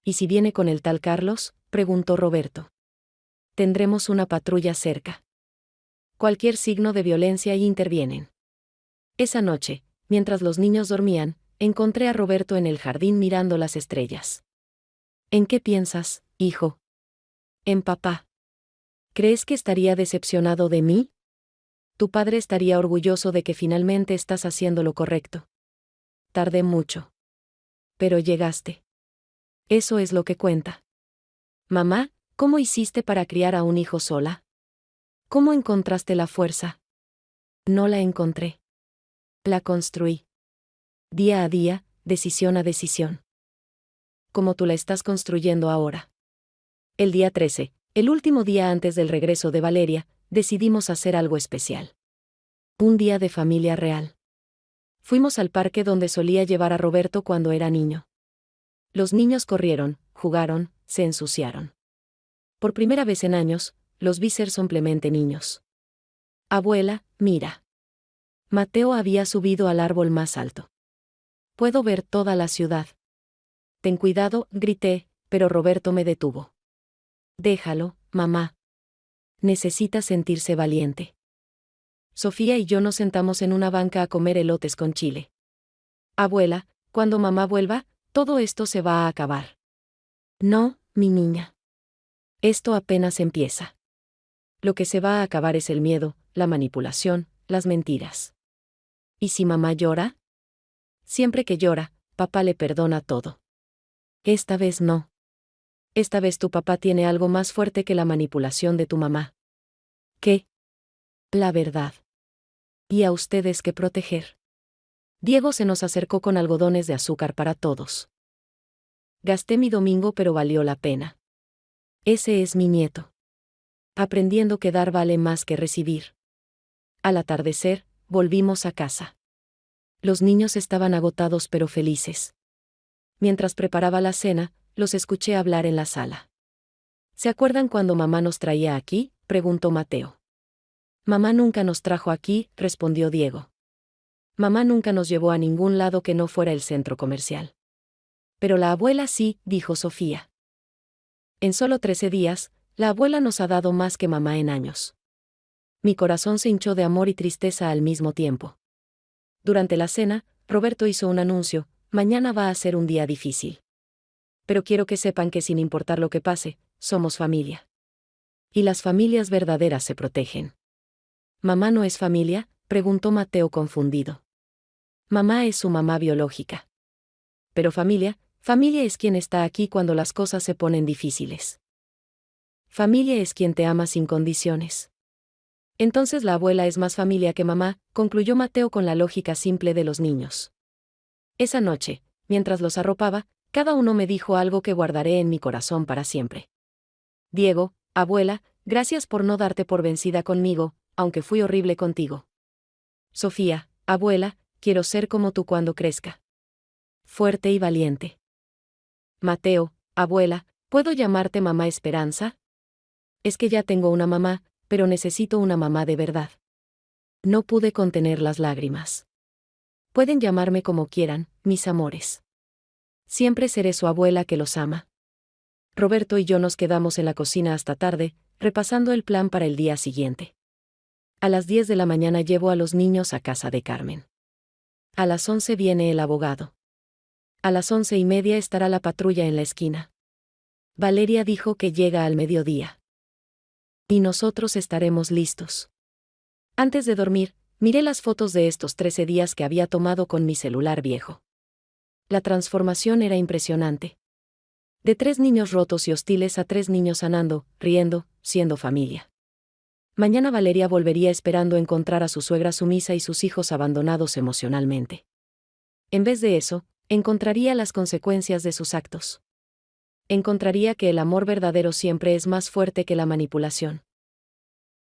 ¿Y si viene con el tal Carlos?, preguntó Roberto. Tendremos una patrulla cerca. Cualquier signo de violencia y intervienen. Esa noche, mientras los niños dormían, encontré a Roberto en el jardín mirando las estrellas. ¿En qué piensas, hijo? En papá. ¿Crees que estaría decepcionado de mí? Tu padre estaría orgulloso de que finalmente estás haciendo lo correcto. Tardé mucho. Pero llegaste. Eso es lo que cuenta. Mamá, ¿cómo hiciste para criar a un hijo sola? ¿Cómo encontraste la fuerza? No la encontré. La construí. Día a día, decisión a decisión. Como tú la estás construyendo ahora. El día 13, el último día antes del regreso de Valeria, decidimos hacer algo especial. Un día de familia real. Fuimos al parque donde solía llevar a Roberto cuando era niño. Los niños corrieron, jugaron, se ensuciaron. Por primera vez en años, los vi ser simplemente niños. Abuela, mira. Mateo había subido al árbol más alto. Puedo ver toda la ciudad. Ten cuidado, grité, pero Roberto me detuvo. Déjalo, mamá. Necesita sentirse valiente. Sofía y yo nos sentamos en una banca a comer elotes con chile. Abuela, cuando mamá vuelva, todo esto se va a acabar. No, mi niña. Esto apenas empieza. Lo que se va a acabar es el miedo, la manipulación, las mentiras. ¿Y si mamá llora? Siempre que llora, papá le perdona todo. Esta vez no. Esta vez tu papá tiene algo más fuerte que la manipulación de tu mamá. ¿Qué? La verdad. Y a ustedes que proteger. Diego se nos acercó con algodones de azúcar para todos. Gasté mi domingo pero valió la pena. Ese es mi nieto. Aprendiendo que dar vale más que recibir. Al atardecer, volvimos a casa. Los niños estaban agotados pero felices. Mientras preparaba la cena, los escuché hablar en la sala. ¿Se acuerdan cuando mamá nos traía aquí?, preguntó Mateo. Mamá nunca nos trajo aquí, respondió Diego. Mamá nunca nos llevó a ningún lado que no fuera el centro comercial. Pero la abuela sí, dijo Sofía. En solo 13 días, la abuela nos ha dado más que mamá en años. Mi corazón se hinchó de amor y tristeza al mismo tiempo. Durante la cena, Roberto hizo un anuncio: mañana va a ser un día difícil. Pero quiero que sepan que sin importar lo que pase, somos familia. Y las familias verdaderas se protegen. ¿Mamá no es familia?, preguntó Mateo confundido. Mamá es su mamá biológica. Pero familia es quien está aquí cuando las cosas se ponen difíciles. Familia es quien te ama sin condiciones. Entonces la abuela es más familia que mamá, concluyó Mateo con la lógica simple de los niños. Esa noche, mientras los arropaba, cada uno me dijo algo que guardaré en mi corazón para siempre. Diego, abuela, gracias por no darte por vencida conmigo, aunque fui horrible contigo. Sofía, abuela, quiero ser como tú cuando crezca. Fuerte y valiente. Mateo, abuela, ¿puedo llamarte mamá Esperanza? Es que ya tengo una mamá, pero necesito una mamá de verdad. No pude contener las lágrimas. Pueden llamarme como quieran, mis amores. Siempre seré su abuela que los ama. Roberto y yo nos quedamos en la cocina hasta tarde, repasando el plan para el día siguiente. A las 10 de la mañana llevo a los niños a casa de Carmen. A las 11 viene el abogado. A las 11:30 estará la patrulla en la esquina. Valeria dijo que llega al mediodía. Y nosotros estaremos listos. Antes de dormir, miré las fotos de estos 13 días que había tomado con mi celular viejo. La transformación era impresionante. De 3 niños rotos y hostiles a 3 niños sanando, riendo, siendo familia. Mañana Valeria volvería esperando encontrar a su suegra sumisa y sus hijos abandonados emocionalmente. En vez de eso, encontraría las consecuencias de sus actos. Encontraría que el amor verdadero siempre es más fuerte que la manipulación.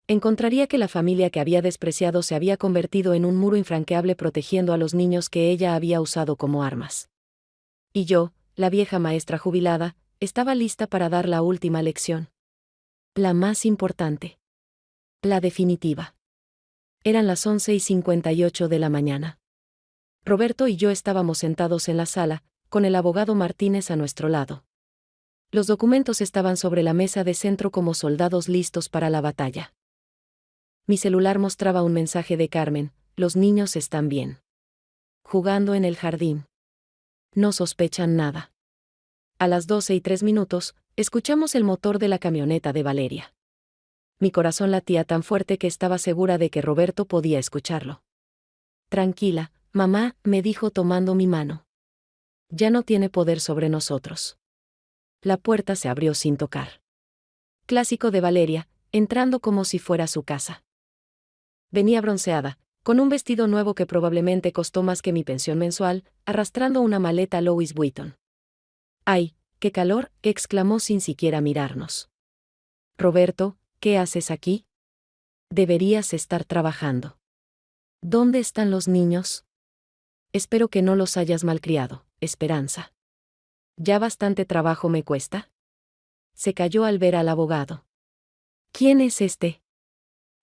Encontraría que la familia que había despreciado se había convertido en un muro infranqueable protegiendo a los niños que ella había usado como armas. Y yo, la vieja maestra jubilada, estaba lista para dar la última lección. La más importante. La definitiva. Eran las 11:58 de la mañana. Roberto y yo estábamos sentados en la sala, con el abogado Martínez a nuestro lado. Los documentos estaban sobre la mesa de centro como soldados listos para la batalla. Mi celular mostraba un mensaje de Carmen: los niños están bien. Jugando en el jardín. No sospechan nada. A las 12:03, escuchamos el motor de la camioneta de Valeria. Mi corazón latía tan fuerte que estaba segura de que Roberto podía escucharlo. Tranquila, mamá, me dijo tomando mi mano. Ya no tiene poder sobre nosotros. La puerta se abrió sin tocar. Clásico de Valeria, entrando como si fuera su casa. Venía bronceada, con un vestido nuevo que probablemente costó más que mi pensión mensual, arrastrando una maleta Louis Vuitton. ¡Ay, qué calor!, exclamó sin siquiera mirarnos. Roberto, ¿qué haces aquí? Deberías estar trabajando. ¿Dónde están los niños? Espero que no los hayas malcriado, Esperanza. ¿Ya bastante trabajo me cuesta? Se calló al ver al abogado. ¿Quién es este?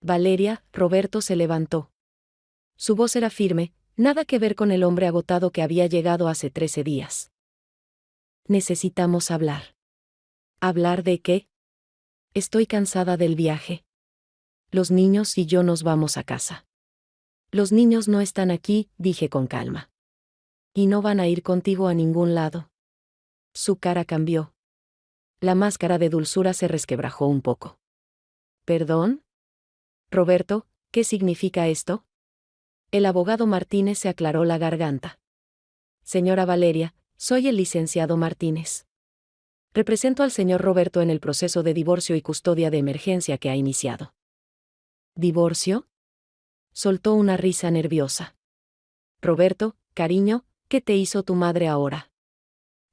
Valeria. Roberto se levantó. Su voz era firme, nada que ver con el hombre agotado que había llegado hace 13 días. Necesitamos hablar. ¿Hablar de qué? Estoy cansada del viaje. Los niños y yo nos vamos a casa. Los niños no están aquí, dije con calma. Y no van a ir contigo a ningún lado. Su cara cambió. La máscara de dulzura se resquebrajó un poco. ¿Perdón? Roberto, ¿qué significa esto? El abogado Martínez se aclaró la garganta. Señora Valeria, soy el licenciado Martínez. Represento al señor Roberto en el proceso de divorcio y custodia de emergencia que ha iniciado. ¿Divorcio? Soltó una risa nerviosa. Roberto, cariño, ¿qué te hizo tu madre ahora?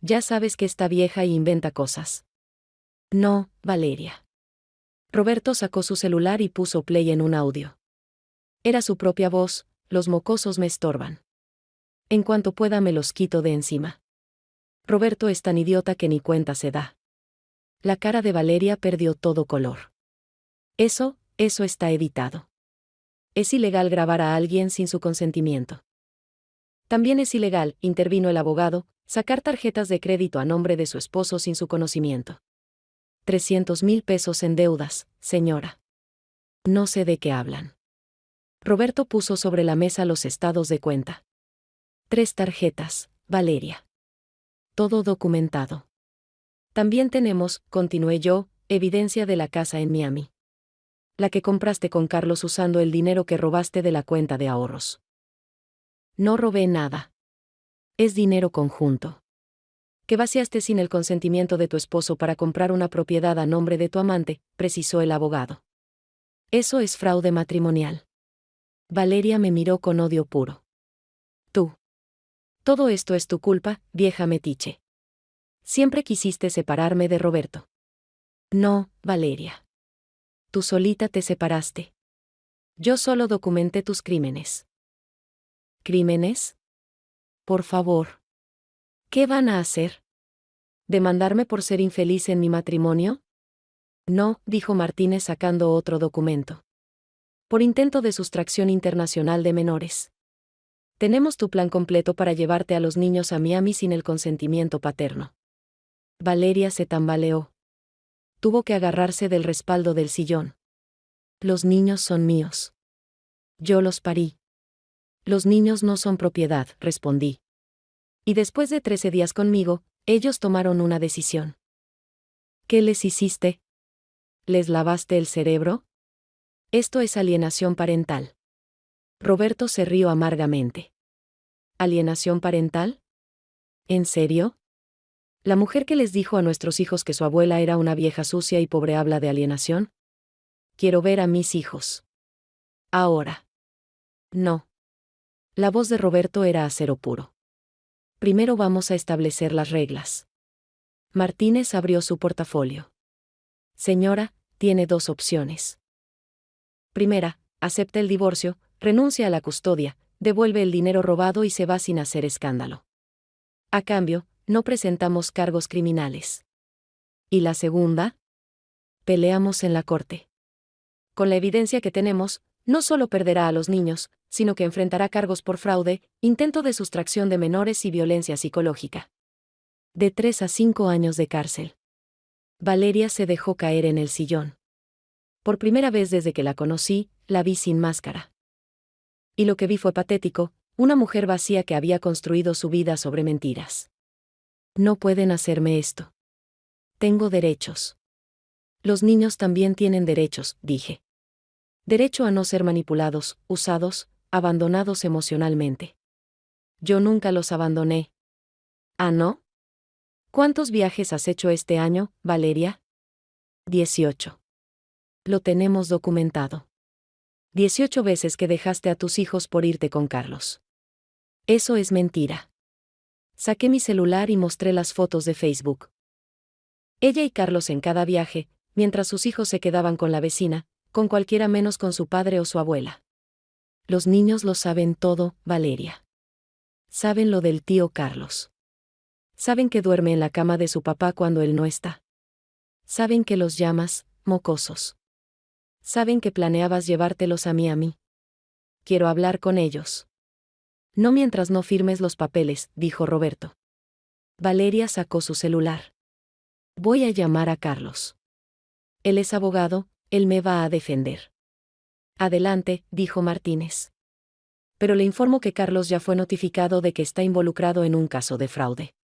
Ya sabes que está vieja y inventa cosas. No, Valeria. Roberto sacó su celular y puso play en un audio. Era su propia voz: los mocosos me estorban. En cuanto pueda me los quito de encima. Roberto es tan idiota que ni cuenta se da. La cara de Valeria perdió todo color. Eso está editado. Es ilegal grabar a alguien sin su consentimiento. También es ilegal, intervino el abogado, sacar tarjetas de crédito a nombre de su esposo sin su conocimiento. 300,000 pesos en deudas, señora. No sé de qué hablan. Roberto puso sobre la mesa los estados de cuenta. 3 tarjetas, Valeria. Todo documentado. También tenemos, continué yo, evidencia de la casa en Miami. La que compraste con Carlos usando el dinero que robaste de la cuenta de ahorros. No robé nada. Es dinero conjunto. Que vaciaste sin el consentimiento de tu esposo para comprar una propiedad a nombre de tu amante, precisó el abogado. Eso es fraude matrimonial. Valeria me miró con odio puro. Tú. Todo esto es tu culpa, vieja metiche. Siempre quisiste separarme de Roberto. No, Valeria. Tú solita te separaste. Yo solo documenté tus crímenes. ¿Crímenes? Por favor. ¿Qué van a hacer? ¿Demandarme por ser infeliz en mi matrimonio? No, dijo Martínez sacando otro documento. Por intento de sustracción internacional de menores. Tenemos tu plan completo para llevarte a los niños a Miami sin el consentimiento paterno. Valeria se tambaleó. Tuvo que agarrarse del respaldo del sillón. Los niños son míos. Yo los parí. Los niños no son propiedad, respondí. Y después de 13 días conmigo, ellos tomaron una decisión. ¿Qué les hiciste? ¿Les lavaste el cerebro? Esto es alienación parental. Roberto se rió amargamente. ¿Alienación parental? ¿En serio? ¿La mujer que les dijo a nuestros hijos que su abuela era una vieja sucia y pobre habla de alienación? Quiero ver a mis hijos. Ahora. No. La voz de Roberto era acero puro. Primero vamos a establecer las reglas. Martínez abrió su portafolio. Señora, tiene 2 opciones. Primera, acepta el divorcio, renuncia a la custodia, devuelve el dinero robado y se va sin hacer escándalo. A cambio, no presentamos cargos criminales. ¿Y la segunda? Peleamos en la corte. Con la evidencia que tenemos, no solo perderá a los niños, sino que enfrentará cargos por fraude, intento de sustracción de menores y violencia psicológica. De 3 a 5 años de cárcel. Valeria se dejó caer en el sillón. Por primera vez desde que la conocí, la vi sin máscara. Y lo que vi fue patético, una mujer vacía que había construido su vida sobre mentiras. No pueden hacerme esto. Tengo derechos. Los niños también tienen derechos, dije. Derecho a no ser manipulados, usados, abandonados emocionalmente. Yo nunca los abandoné. ¿Ah, no? ¿Cuántos viajes has hecho este año, Valeria? 18. Lo tenemos documentado. 18 veces que dejaste a tus hijos por irte con Carlos. Eso es mentira. Saqué mi celular y mostré las fotos de Facebook. Ella y Carlos en cada viaje, mientras sus hijos se quedaban con la vecina, con cualquiera menos con su padre o su abuela. Los niños lo saben todo, Valeria. Saben lo del tío Carlos. Saben que duerme en la cama de su papá cuando él no está. Saben que los llamas, mocosos. Saben que planeabas llevártelos a Miami. Quiero hablar con ellos. No mientras no firmes los papeles, dijo Roberto. Valeria sacó su celular. Voy a llamar a Carlos. Él es abogado, él me va a defender. Adelante, dijo Martínez. Pero le informo que Carlos ya fue notificado de que está involucrado en un caso de fraude.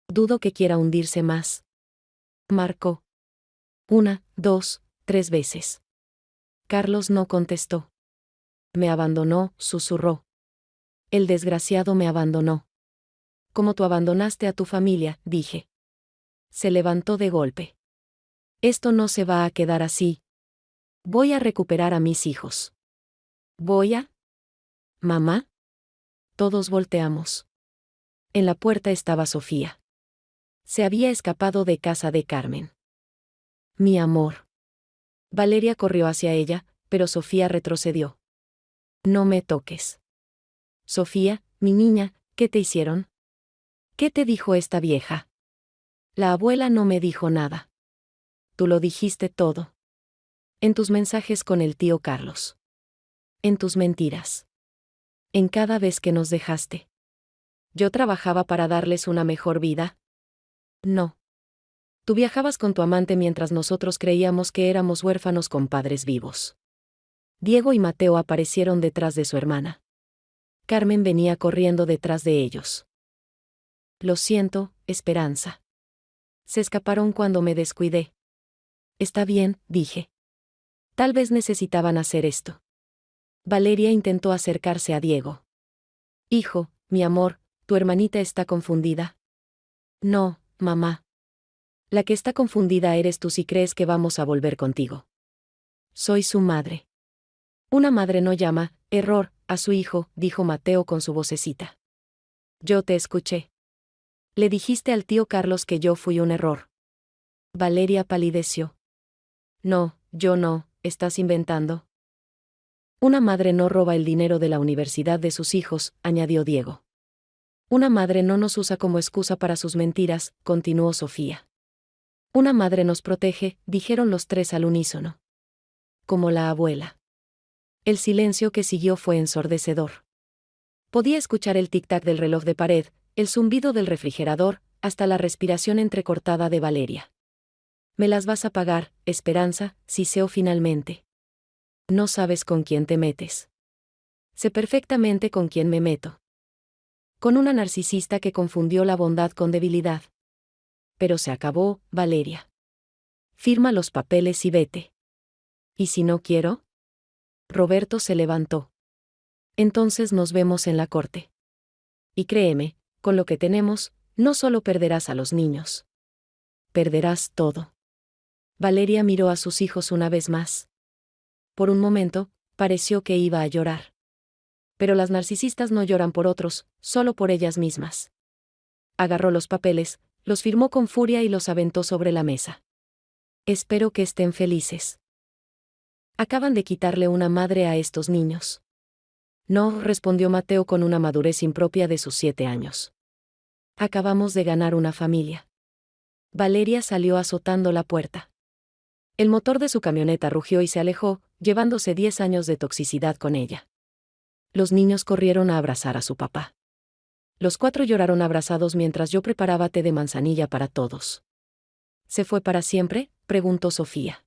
Dudo que quiera hundirse más. Marcó. 1, 2, 3 veces. Carlos no contestó. Me abandonó, susurró. El desgraciado me abandonó. Como tú abandonaste a tu familia, dije. Se levantó de golpe. Esto no se va a quedar así. Voy a recuperar a mis hijos. ¿Voy a? ¿Mamá? Todos volteamos. En la puerta estaba Sofía. Se había escapado de casa de Carmen. Mi amor. Valeria corrió hacia ella, pero Sofía retrocedió. No me toques. Sofía, mi niña, ¿qué te hicieron? ¿Qué te dijo esta vieja? La abuela no me dijo nada. Tú lo dijiste todo. En tus mensajes con el tío Carlos. En tus mentiras. En cada vez que nos dejaste. Yo trabajaba para darles una mejor vida. No. Tú viajabas con tu amante mientras nosotros creíamos que éramos huérfanos con padres vivos. Diego y Mateo aparecieron detrás de su hermana. Carmen venía corriendo detrás de ellos. Lo siento, Esperanza. Se escaparon cuando me descuidé. Está bien, dije. Tal vez necesitaban hacer esto. Valeria intentó acercarse a Diego. Hijo, mi amor, ¿tu hermanita está confundida? No, mamá. La que está confundida eres tú si crees que vamos a volver contigo. Soy su madre. Una madre no llama, error, a su hijo, dijo Mateo con su vocecita. Yo te escuché. Le dijiste al tío Carlos que yo fui un error. Valeria palideció. No, yo no, estás inventando. Una madre no roba el dinero de la universidad de sus hijos, añadió Diego. Una madre no nos usa como excusa para sus mentiras, continuó Sofía. Una madre nos protege, dijeron los tres al unísono. Como la abuela. El silencio que siguió fue ensordecedor. Podía escuchar el tic-tac del reloj de pared, el zumbido del refrigerador, hasta la respiración entrecortada de Valeria. Me las vas a pagar, Esperanza, siseó finalmente. No sabes con quién te metes. Sé perfectamente con quién me meto. Con una narcisista que confundió la bondad con debilidad. Pero se acabó, Valeria. Firma los papeles y vete. ¿Y si no quiero? Roberto se levantó. Entonces nos vemos en la corte. Y créeme, con lo que tenemos, no solo perderás a los niños. Perderás todo. Valeria miró a sus hijos una vez más. Por un momento, pareció que iba a llorar. Pero las narcisistas no lloran por otros, solo por ellas mismas. Agarró los papeles, los firmó con furia y los aventó sobre la mesa. Espero que estén felices. Acaban de quitarle una madre a estos niños. No, respondió Mateo con una madurez impropia de sus 7 años. Acabamos de ganar una familia. Valeria salió azotando la puerta. El motor de su camioneta rugió y se alejó, llevándose 10 años de toxicidad con ella. Los niños corrieron a abrazar a su papá. Los 4 lloraron abrazados mientras yo preparaba té de manzanilla para todos. ¿Se fue para siempre?, preguntó Sofía.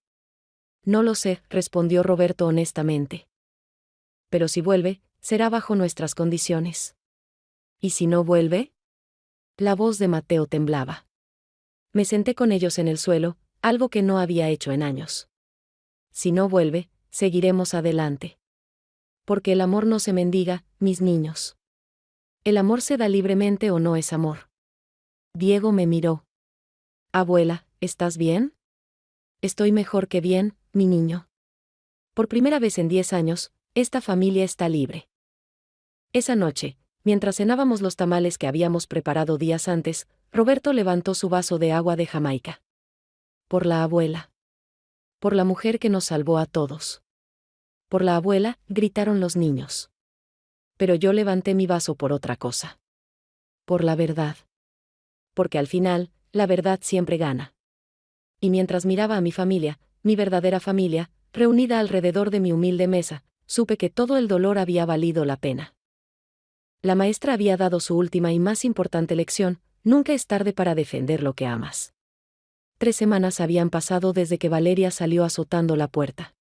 No lo sé, respondió Roberto honestamente. Pero si vuelve, será bajo nuestras condiciones. ¿Y si no vuelve? La voz de Mateo temblaba. Me senté con ellos en el suelo, algo que no había hecho en años. Si no vuelve, seguiremos adelante. Porque el amor no se mendiga, mis niños. El amor se da libremente o no es amor. Diego me miró. Abuela, ¿estás bien? Estoy mejor que bien, mi niño. Por primera vez en 10 años, esta familia está libre. Esa noche, mientras cenábamos los tamales que habíamos preparado días antes, Roberto levantó su vaso de agua de Jamaica. Por la abuela. Por la mujer que nos salvó a todos. Por la abuela, gritaron los niños. Pero yo levanté mi vaso por otra cosa. Por la verdad. Porque al final, la verdad siempre gana. Y mientras miraba a mi familia, mi verdadera familia, reunida alrededor de mi humilde mesa, supe que todo el dolor había valido la pena. La maestra había dado su última y más importante lección: nunca es tarde para defender lo que amas. 3 semanas habían pasado desde que Valeria salió azotando la puerta.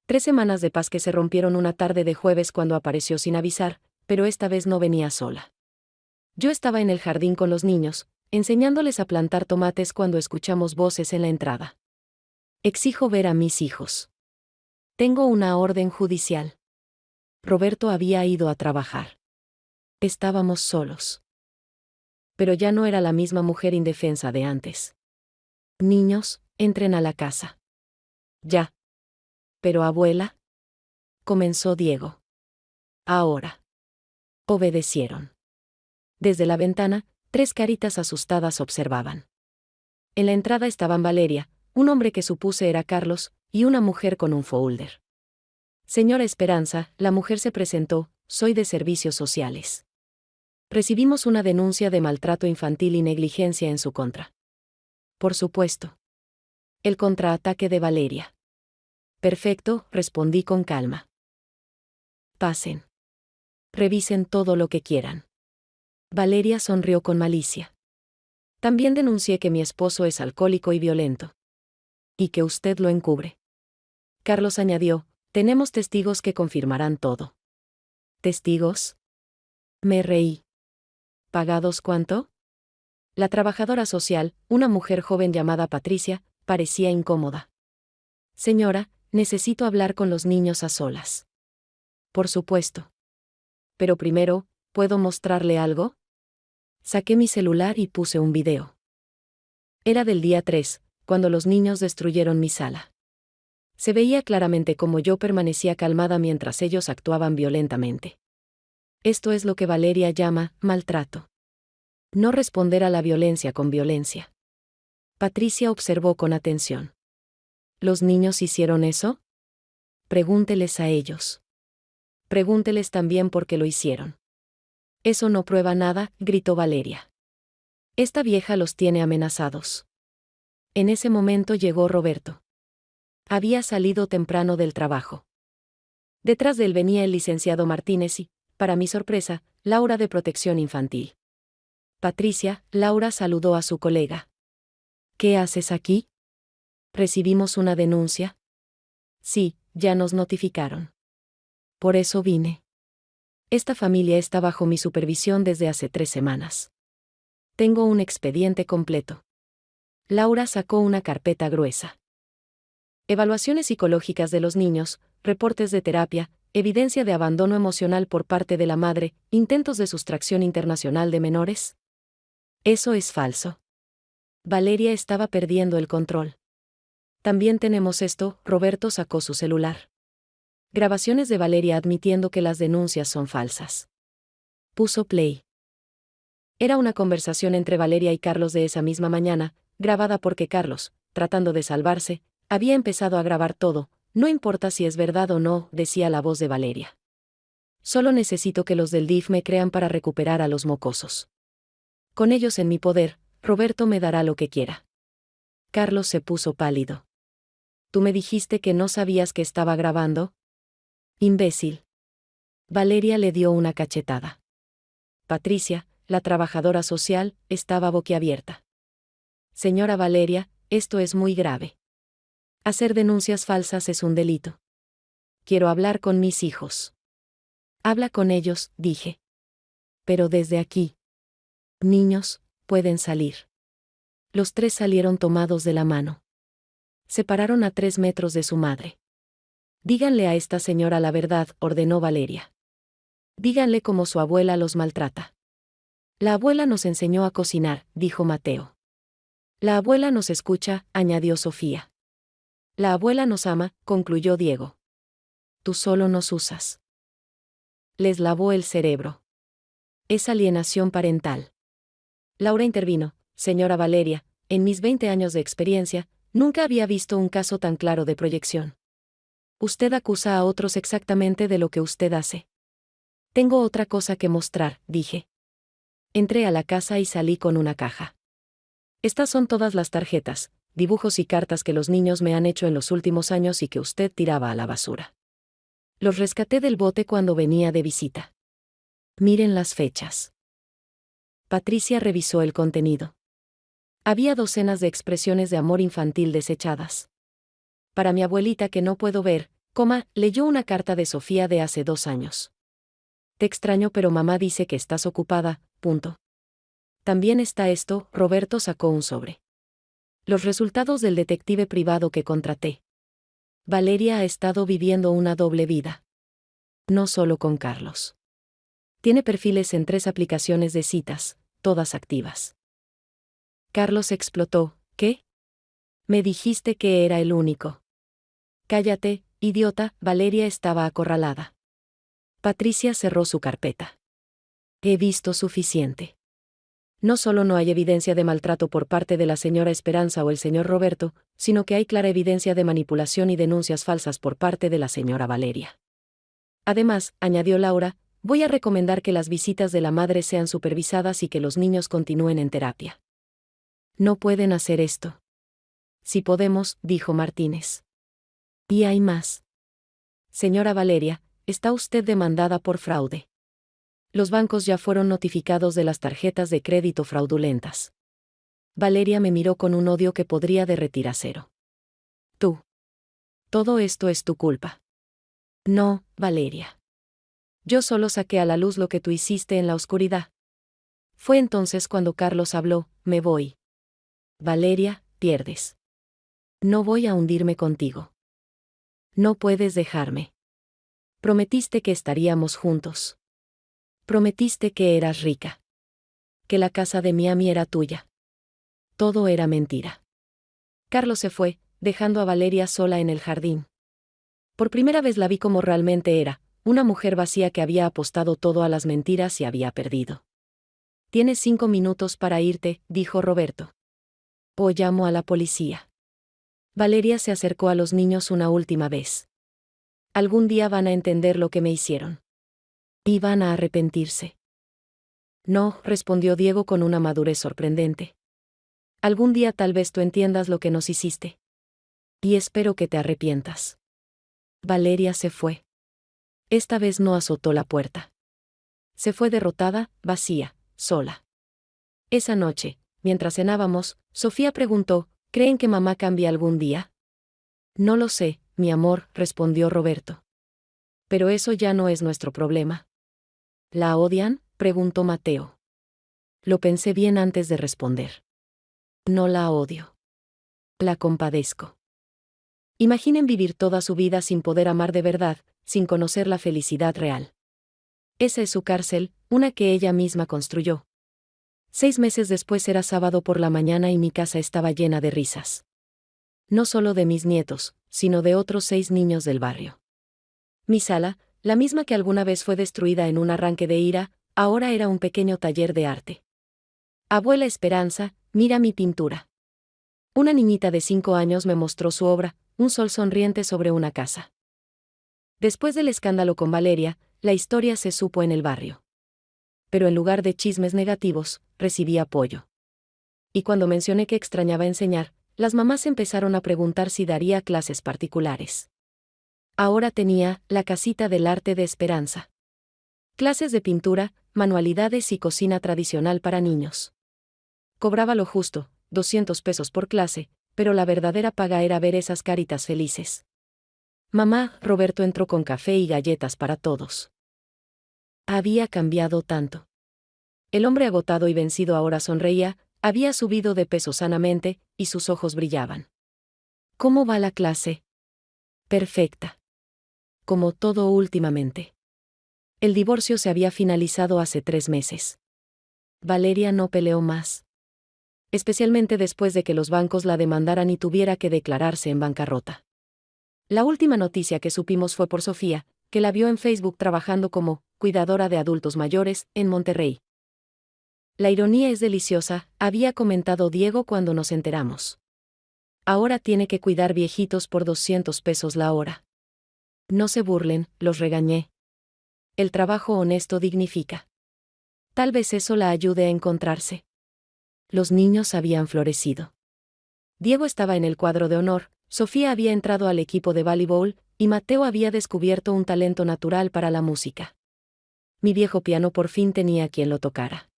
3 semanas de paz que se rompieron una tarde de jueves cuando apareció sin avisar, pero esta vez no venía sola. Yo estaba en el jardín con los niños, enseñándoles a plantar tomates cuando escuchamos voces en la entrada. Exijo ver a mis hijos. Tengo una orden judicial. Roberto había ido a trabajar. Estábamos solos. Pero ya no era la misma mujer indefensa de antes. Niños, entren a la casa. Ya. Pero abuela. Comenzó Diego. Ahora. Obedecieron. Desde la ventana, 3 caritas asustadas observaban. En la entrada estaban Valeria, un hombre que supuse era Carlos, y una mujer con un folder. Señora Esperanza, la mujer se presentó, soy de servicios sociales. Recibimos una denuncia de maltrato infantil y negligencia en su contra. Por supuesto. El contraataque de Valeria. Perfecto, respondí con calma. Pasen. Revisen todo lo que quieran. Valeria sonrió con malicia. También denuncié que mi esposo es alcohólico y violento. Y que usted lo encubre. Carlos añadió, tenemos testigos que confirmarán todo. ¿Testigos? Me reí. ¿Pagados cuánto? La trabajadora social, una mujer joven llamada Patricia, parecía incómoda. Señora, necesito hablar con los niños a solas. Por supuesto. Pero primero, ¿puedo mostrarle algo? Saqué mi celular y puse un video. Era del día 3, cuando los niños destruyeron mi sala. Se veía claramente cómo yo permanecía calmada mientras ellos actuaban violentamente. Esto es lo que Valeria llama maltrato. No responder a la violencia con violencia. Patricia observó con atención. ¿Los niños hicieron eso? Pregúnteles a ellos. Pregúnteles también por qué lo hicieron. Eso no prueba nada, gritó Valeria. Esta vieja los tiene amenazados. En ese momento llegó Roberto. Había salido temprano del trabajo. Detrás de él venía el licenciado Martínez y, para mi sorpresa, Laura de Protección Infantil. Patricia, Laura saludó a su colega. ¿Qué haces aquí? ¿Recibimos una denuncia? Sí, ya nos notificaron. Por eso vine. Esta familia está bajo mi supervisión desde hace 3 semanas. Tengo un expediente completo. Laura sacó una carpeta gruesa. Evaluaciones psicológicas de los niños, reportes de terapia, evidencia de abandono emocional por parte de la madre, intentos de sustracción internacional de menores. Eso es falso. Valeria estaba perdiendo el control. También tenemos esto, Roberto sacó su celular. Grabaciones de Valeria admitiendo que las denuncias son falsas. Puso play. Era una conversación entre Valeria y Carlos de esa misma mañana, grabada porque Carlos, tratando de salvarse, había empezado a grabar todo. No importa si es verdad o no, decía la voz de Valeria. Solo necesito que los del DIF me crean para recuperar a los mocosos. Con ellos en mi poder, Roberto me dará lo que quiera. Carlos se puso pálido. ¿Tú me dijiste que no sabías que estaba grabando? Imbécil. Valeria le dio una cachetada. Patricia, la trabajadora social, estaba boquiabierta. Señora Valeria, esto es muy grave. Hacer denuncias falsas es un delito. Quiero hablar con mis hijos. Habla con ellos, dije. Pero desde aquí. Niños, pueden salir. Los 3 salieron tomados de la mano. Se pararon a 3 metros de su madre. Díganle a esta señora la verdad, ordenó Valeria. Díganle cómo su abuela los maltrata. La abuela nos enseñó a cocinar, dijo Mateo. La abuela nos escucha, añadió Sofía. La abuela nos ama, concluyó Diego. Tú solo nos usas. Les lavó el cerebro. Es alienación parental. Laura intervino. Señora Valeria, en mis 20 años de experiencia, nunca había visto un caso tan claro de proyección. Usted acusa a otros exactamente de lo que usted hace. Tengo otra cosa que mostrar, dije. Entré a la casa y salí con una caja. Estas son todas las tarjetas, dibujos y cartas que los niños me han hecho en los últimos años y que usted tiraba a la basura. Los rescaté del bote cuando venía de visita. Miren las fechas. Patricia revisó el contenido. Había docenas de expresiones de amor infantil desechadas. Para mi abuelita que no puedo ver, leyó una carta de Sofía de hace 2 años. Te extraño pero mamá dice que estás ocupada, punto. También está esto, Roberto sacó un sobre. Los resultados del detective privado que contraté. Valeria ha estado viviendo una doble vida. No solo con Carlos. Tiene perfiles en 3 aplicaciones de citas, todas activas. Carlos explotó. ¿Qué? Me dijiste que era el único. Cállate, idiota, Valeria estaba acorralada. Patricia cerró su carpeta. He visto suficiente. No solo no hay evidencia de maltrato por parte de la señora Esperanza o el señor Roberto, sino que hay clara evidencia de manipulación y denuncias falsas por parte de la señora Valeria. Además, añadió Laura, voy a recomendar que las visitas de la madre sean supervisadas y que los niños continúen en terapia. No pueden hacer esto. Sí podemos, dijo Martínez. Y hay más. Señora Valeria, está usted demandada por fraude. Los bancos ya fueron notificados de las tarjetas de crédito fraudulentas. Valeria me miró con un odio que podría derretir acero. Tú. Todo esto es tu culpa. No, Valeria. Yo solo saqué a la luz lo que tú hiciste en la oscuridad. Fue entonces cuando Carlos habló, me voy. Valeria, pierdes. No voy a hundirme contigo. No puedes dejarme. Prometiste que estaríamos juntos. Prometiste que eras rica. Que la casa de Miami era tuya. Todo era mentira. Carlos se fue, dejando a Valeria sola en el jardín. Por primera vez la vi como realmente era, una mujer vacía que había apostado todo a las mentiras y había perdido. «Tienes 5 minutos para irte», dijo Roberto. «O llamo a la policía». Valeria se acercó a los niños una última vez. «Algún día van a entender lo que me hicieron. Y van a arrepentirse». «No», respondió Diego con una madurez sorprendente. «Algún día tal vez tú entiendas lo que nos hiciste. Y espero que te arrepientas». Valeria se fue. Esta vez no azotó la puerta. Se fue derrotada, vacía, sola. Esa noche, mientras cenábamos, Sofía preguntó, ¿creen que mamá cambie algún día? No lo sé, mi amor, respondió Roberto. Pero eso ya no es nuestro problema. ¿La odian?, preguntó Mateo. Lo pensé bien antes de responder. No la odio. La compadezco. Imaginen vivir toda su vida sin poder amar de verdad, sin conocer la felicidad real. Esa es su cárcel, una que ella misma construyó. 6 meses después era sábado por la mañana y mi casa estaba llena de risas. No solo de mis nietos, sino de otros 6 niños del barrio. Mi sala, la misma que alguna vez fue destruida en un arranque de ira, ahora era un pequeño taller de arte. Abuela Esperanza, mira mi pintura. Una niñita de 5 años me mostró su obra, un sol sonriente sobre una casa. Después del escándalo con Valeria, la historia se supo en el barrio. Pero en lugar de chismes negativos, recibí apoyo. Y cuando mencioné que extrañaba enseñar, las mamás empezaron a preguntar si daría clases particulares. Ahora tenía la casita del arte de Esperanza. Clases de pintura, manualidades y cocina tradicional para niños. Cobraba lo justo, 200 pesos por clase, pero la verdadera paga era ver esas caritas felices. Mamá, Roberto entró con café y galletas para todos. Había cambiado tanto. El hombre agotado y vencido ahora sonreía, había subido de peso sanamente, y sus ojos brillaban. ¿Cómo va la clase? Perfecta. Como todo últimamente. El divorcio se había finalizado hace 3 meses. Valeria no peleó más. Especialmente después de que los bancos la demandaran y tuviera que declararse en bancarrota. La última noticia que supimos fue por Sofía, que la vio en Facebook trabajando como cuidadora de adultos mayores en Monterrey. La ironía es deliciosa, había comentado Diego cuando nos enteramos. Ahora tiene que cuidar viejitos por 200 pesos la hora. No se burlen, los regañé. El trabajo honesto dignifica. Tal vez eso la ayude a encontrarse. Los niños habían florecido. Diego estaba en el cuadro de honor, Sofía había entrado al equipo de voleibol, y Mateo había descubierto un talento natural para la música. Mi viejo piano por fin tenía quien lo tocara.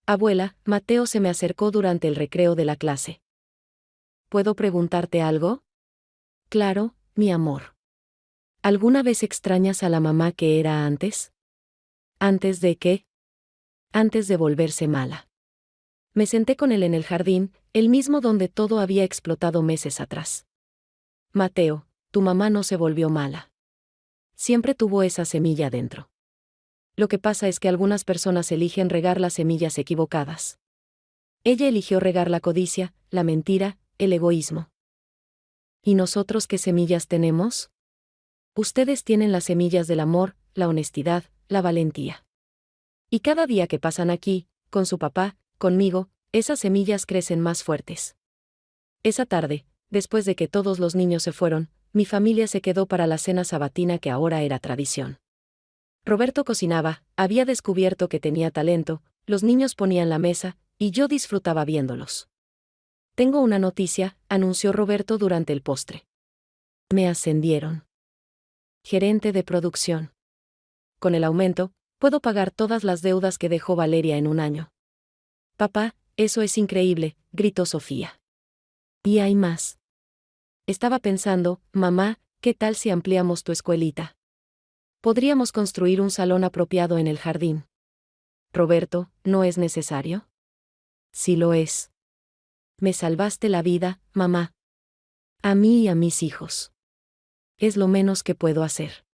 Abuela, Mateo se me acercó durante el recreo de la clase. ¿Puedo preguntarte algo? Claro, mi amor. ¿Alguna vez extrañas a la mamá que era antes? ¿Antes de qué? Antes de volverse mala. Me senté con él en el jardín, el mismo donde todo había explotado meses atrás. Mateo, tu mamá no se volvió mala. Siempre tuvo esa semilla dentro. Lo que pasa es que algunas personas eligen regar las semillas equivocadas. Ella eligió regar la codicia, la mentira, el egoísmo. ¿Y nosotros qué semillas tenemos? Ustedes tienen las semillas del amor, la honestidad, la valentía. Y cada día que pasan aquí, con su papá, conmigo, esas semillas crecen más fuertes. Esa tarde, después de que todos los niños se fueron, mi familia se quedó para la cena sabatina que ahora era tradición. Roberto cocinaba, había descubierto que tenía talento, los niños ponían la mesa, y yo disfrutaba viéndolos. Tengo una noticia, anunció Roberto durante el postre. Me ascendieron. Gerente de producción. Con el aumento, puedo pagar todas las deudas que dejó Valeria en un año. Papá, eso es increíble, gritó Sofía. Y hay más. Estaba pensando, mamá, ¿qué tal si ampliamos tu escuelita? Podríamos construir un salón apropiado en el jardín. Roberto, ¿no es necesario? Sí lo es. Me salvaste la vida, mamá. A mí y a mis hijos. Es lo menos que puedo hacer.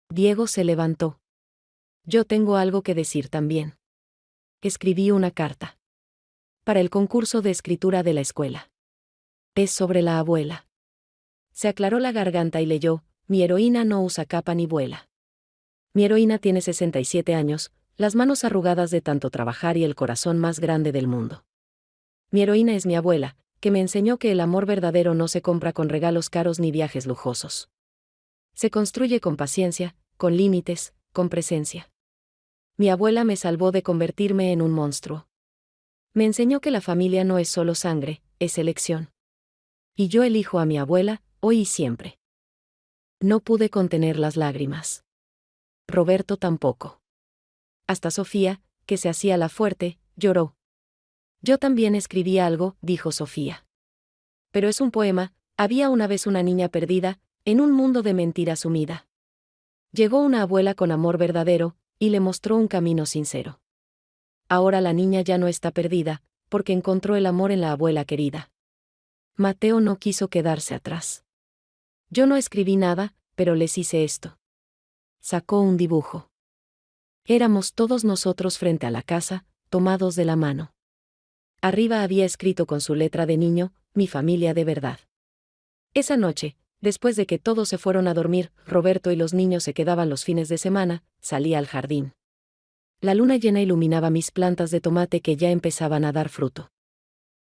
Diego se levantó. Yo tengo algo que decir también. Escribí una carta. Para el concurso de escritura de la escuela. Es sobre la abuela. Se aclaró la garganta y leyó: mi heroína no usa capa ni vuela. Mi heroína tiene 67 años, las manos arrugadas de tanto trabajar y el corazón más grande del mundo. Mi heroína es mi abuela, que me enseñó que el amor verdadero no se compra con regalos caros ni viajes lujosos. Se construye con paciencia, con límites, con presencia. Mi abuela me salvó de convertirme en un monstruo. Me enseñó que la familia no es solo sangre, es elección. Y yo elijo a mi abuela, hoy y siempre. No pude contener las lágrimas. Roberto tampoco. Hasta Sofía, que se hacía la fuerte, lloró. Yo también escribí algo, dijo Sofía. Pero es un poema, había una vez una niña perdida, en un mundo de mentira sumida. Llegó una abuela con amor verdadero, y le mostró un camino sincero. Ahora la niña ya no está perdida, porque encontró el amor en la abuela querida. Mateo no quiso quedarse atrás. Yo no escribí nada, pero les hice esto. Sacó un dibujo. Éramos todos nosotros frente a la casa, tomados de la mano. Arriba había escrito con su letra de niño, mi familia de verdad. Esa noche, después de que todos se fueron a dormir, Roberto y los niños se quedaban los fines de semana, salí al jardín. La luna llena iluminaba mis plantas de tomate que ya empezaban a dar fruto.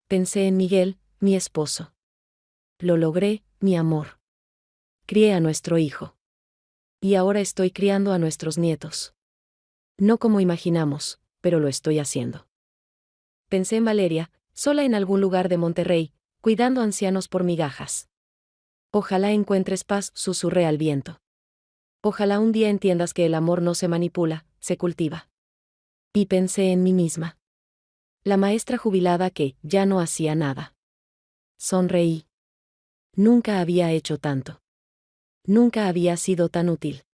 Pensé en Miguel, mi esposo. Lo logré, mi amor. Crié a nuestro hijo. Y ahora estoy criando a nuestros nietos. No como imaginamos, pero lo estoy haciendo. Pensé en Valeria, sola en algún lugar de Monterrey, cuidando ancianos por migajas. Ojalá encuentres paz, susurré al viento. Ojalá un día entiendas que el amor no se manipula, se cultiva. Y pensé en mí misma. La maestra jubilada que ya no hacía nada. Sonreí. Nunca había hecho tanto. Nunca había sido tan útil.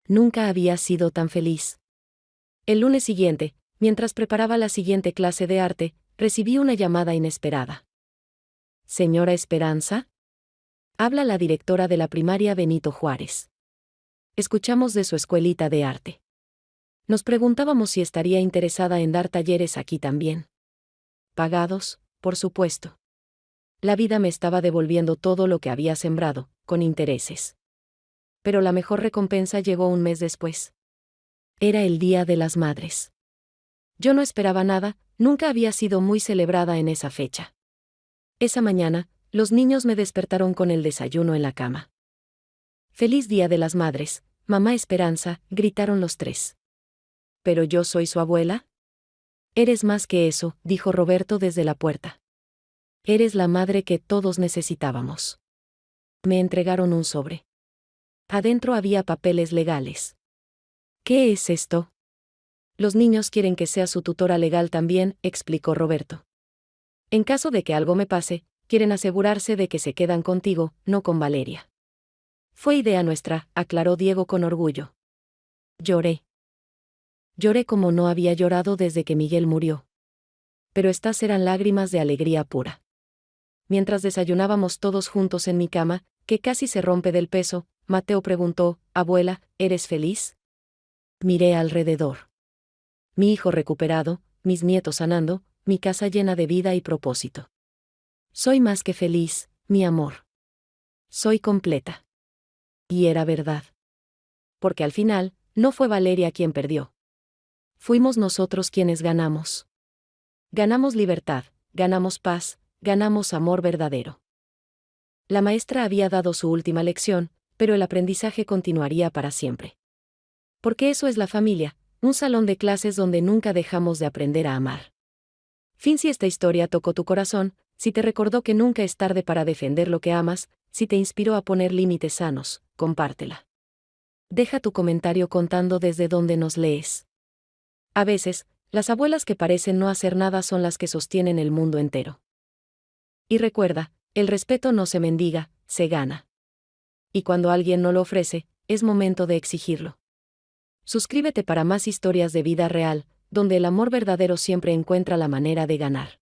Nunca había sido tan feliz. El lunes siguiente, mientras preparaba la siguiente clase de arte, recibí una llamada inesperada. Señora Esperanza. Habla la directora de la primaria Benito Juárez. Escuchamos de su escuelita de arte. Nos preguntábamos si estaría interesada en dar talleres aquí también. Pagados, por supuesto. La vida me estaba devolviendo todo lo que había sembrado, con intereses. Pero la mejor recompensa llegó un mes después. Era el Día de las Madres. Yo no esperaba nada, nunca había sido muy celebrada en esa fecha. Esa mañana, los niños me despertaron con el desayuno en la cama. Feliz Día de las Madres, mamá Esperanza, gritaron los tres. ¿Pero yo soy su abuela? Eres más que eso, dijo Roberto desde la puerta. Eres la madre que todos necesitábamos. Me entregaron un sobre. Adentro había papeles legales. ¿Qué es esto? Los niños quieren que sea su tutora legal también, explicó Roberto. En caso de que algo me pase, quieren asegurarse de que se quedan contigo, no con Valeria. Fue idea nuestra, aclaró Diego con orgullo. Lloré. Lloré como no había llorado desde que Miguel murió. Pero estas eran lágrimas de alegría pura. Mientras desayunábamos todos juntos en mi cama, que casi se rompe del peso, Mateo preguntó, «Abuela, ¿eres feliz?» Miré alrededor. Mi hijo recuperado, mis nietos sanando, mi casa llena de vida y propósito. Soy más que feliz, mi amor. Soy completa. Y era verdad. Porque al final, no fue Valeria quien perdió. Fuimos nosotros quienes ganamos. Ganamos libertad, ganamos paz, ganamos amor verdadero. La maestra había dado su última lección, pero el aprendizaje continuaría para siempre. Porque eso es la familia, un salón de clases donde nunca dejamos de aprender a amar. Fin. Si esta historia tocó tu corazón, si te recordó que nunca es tarde para defender lo que amas, si te inspiró a poner límites sanos, compártela. Deja tu comentario contando desde dónde nos lees. A veces, las abuelas que parecen no hacer nada son las que sostienen el mundo entero. Y recuerda, el respeto no se mendiga, se gana. Y cuando alguien no lo ofrece, es momento de exigirlo. Suscríbete para más historias de vida real, donde el amor verdadero siempre encuentra la manera de ganar.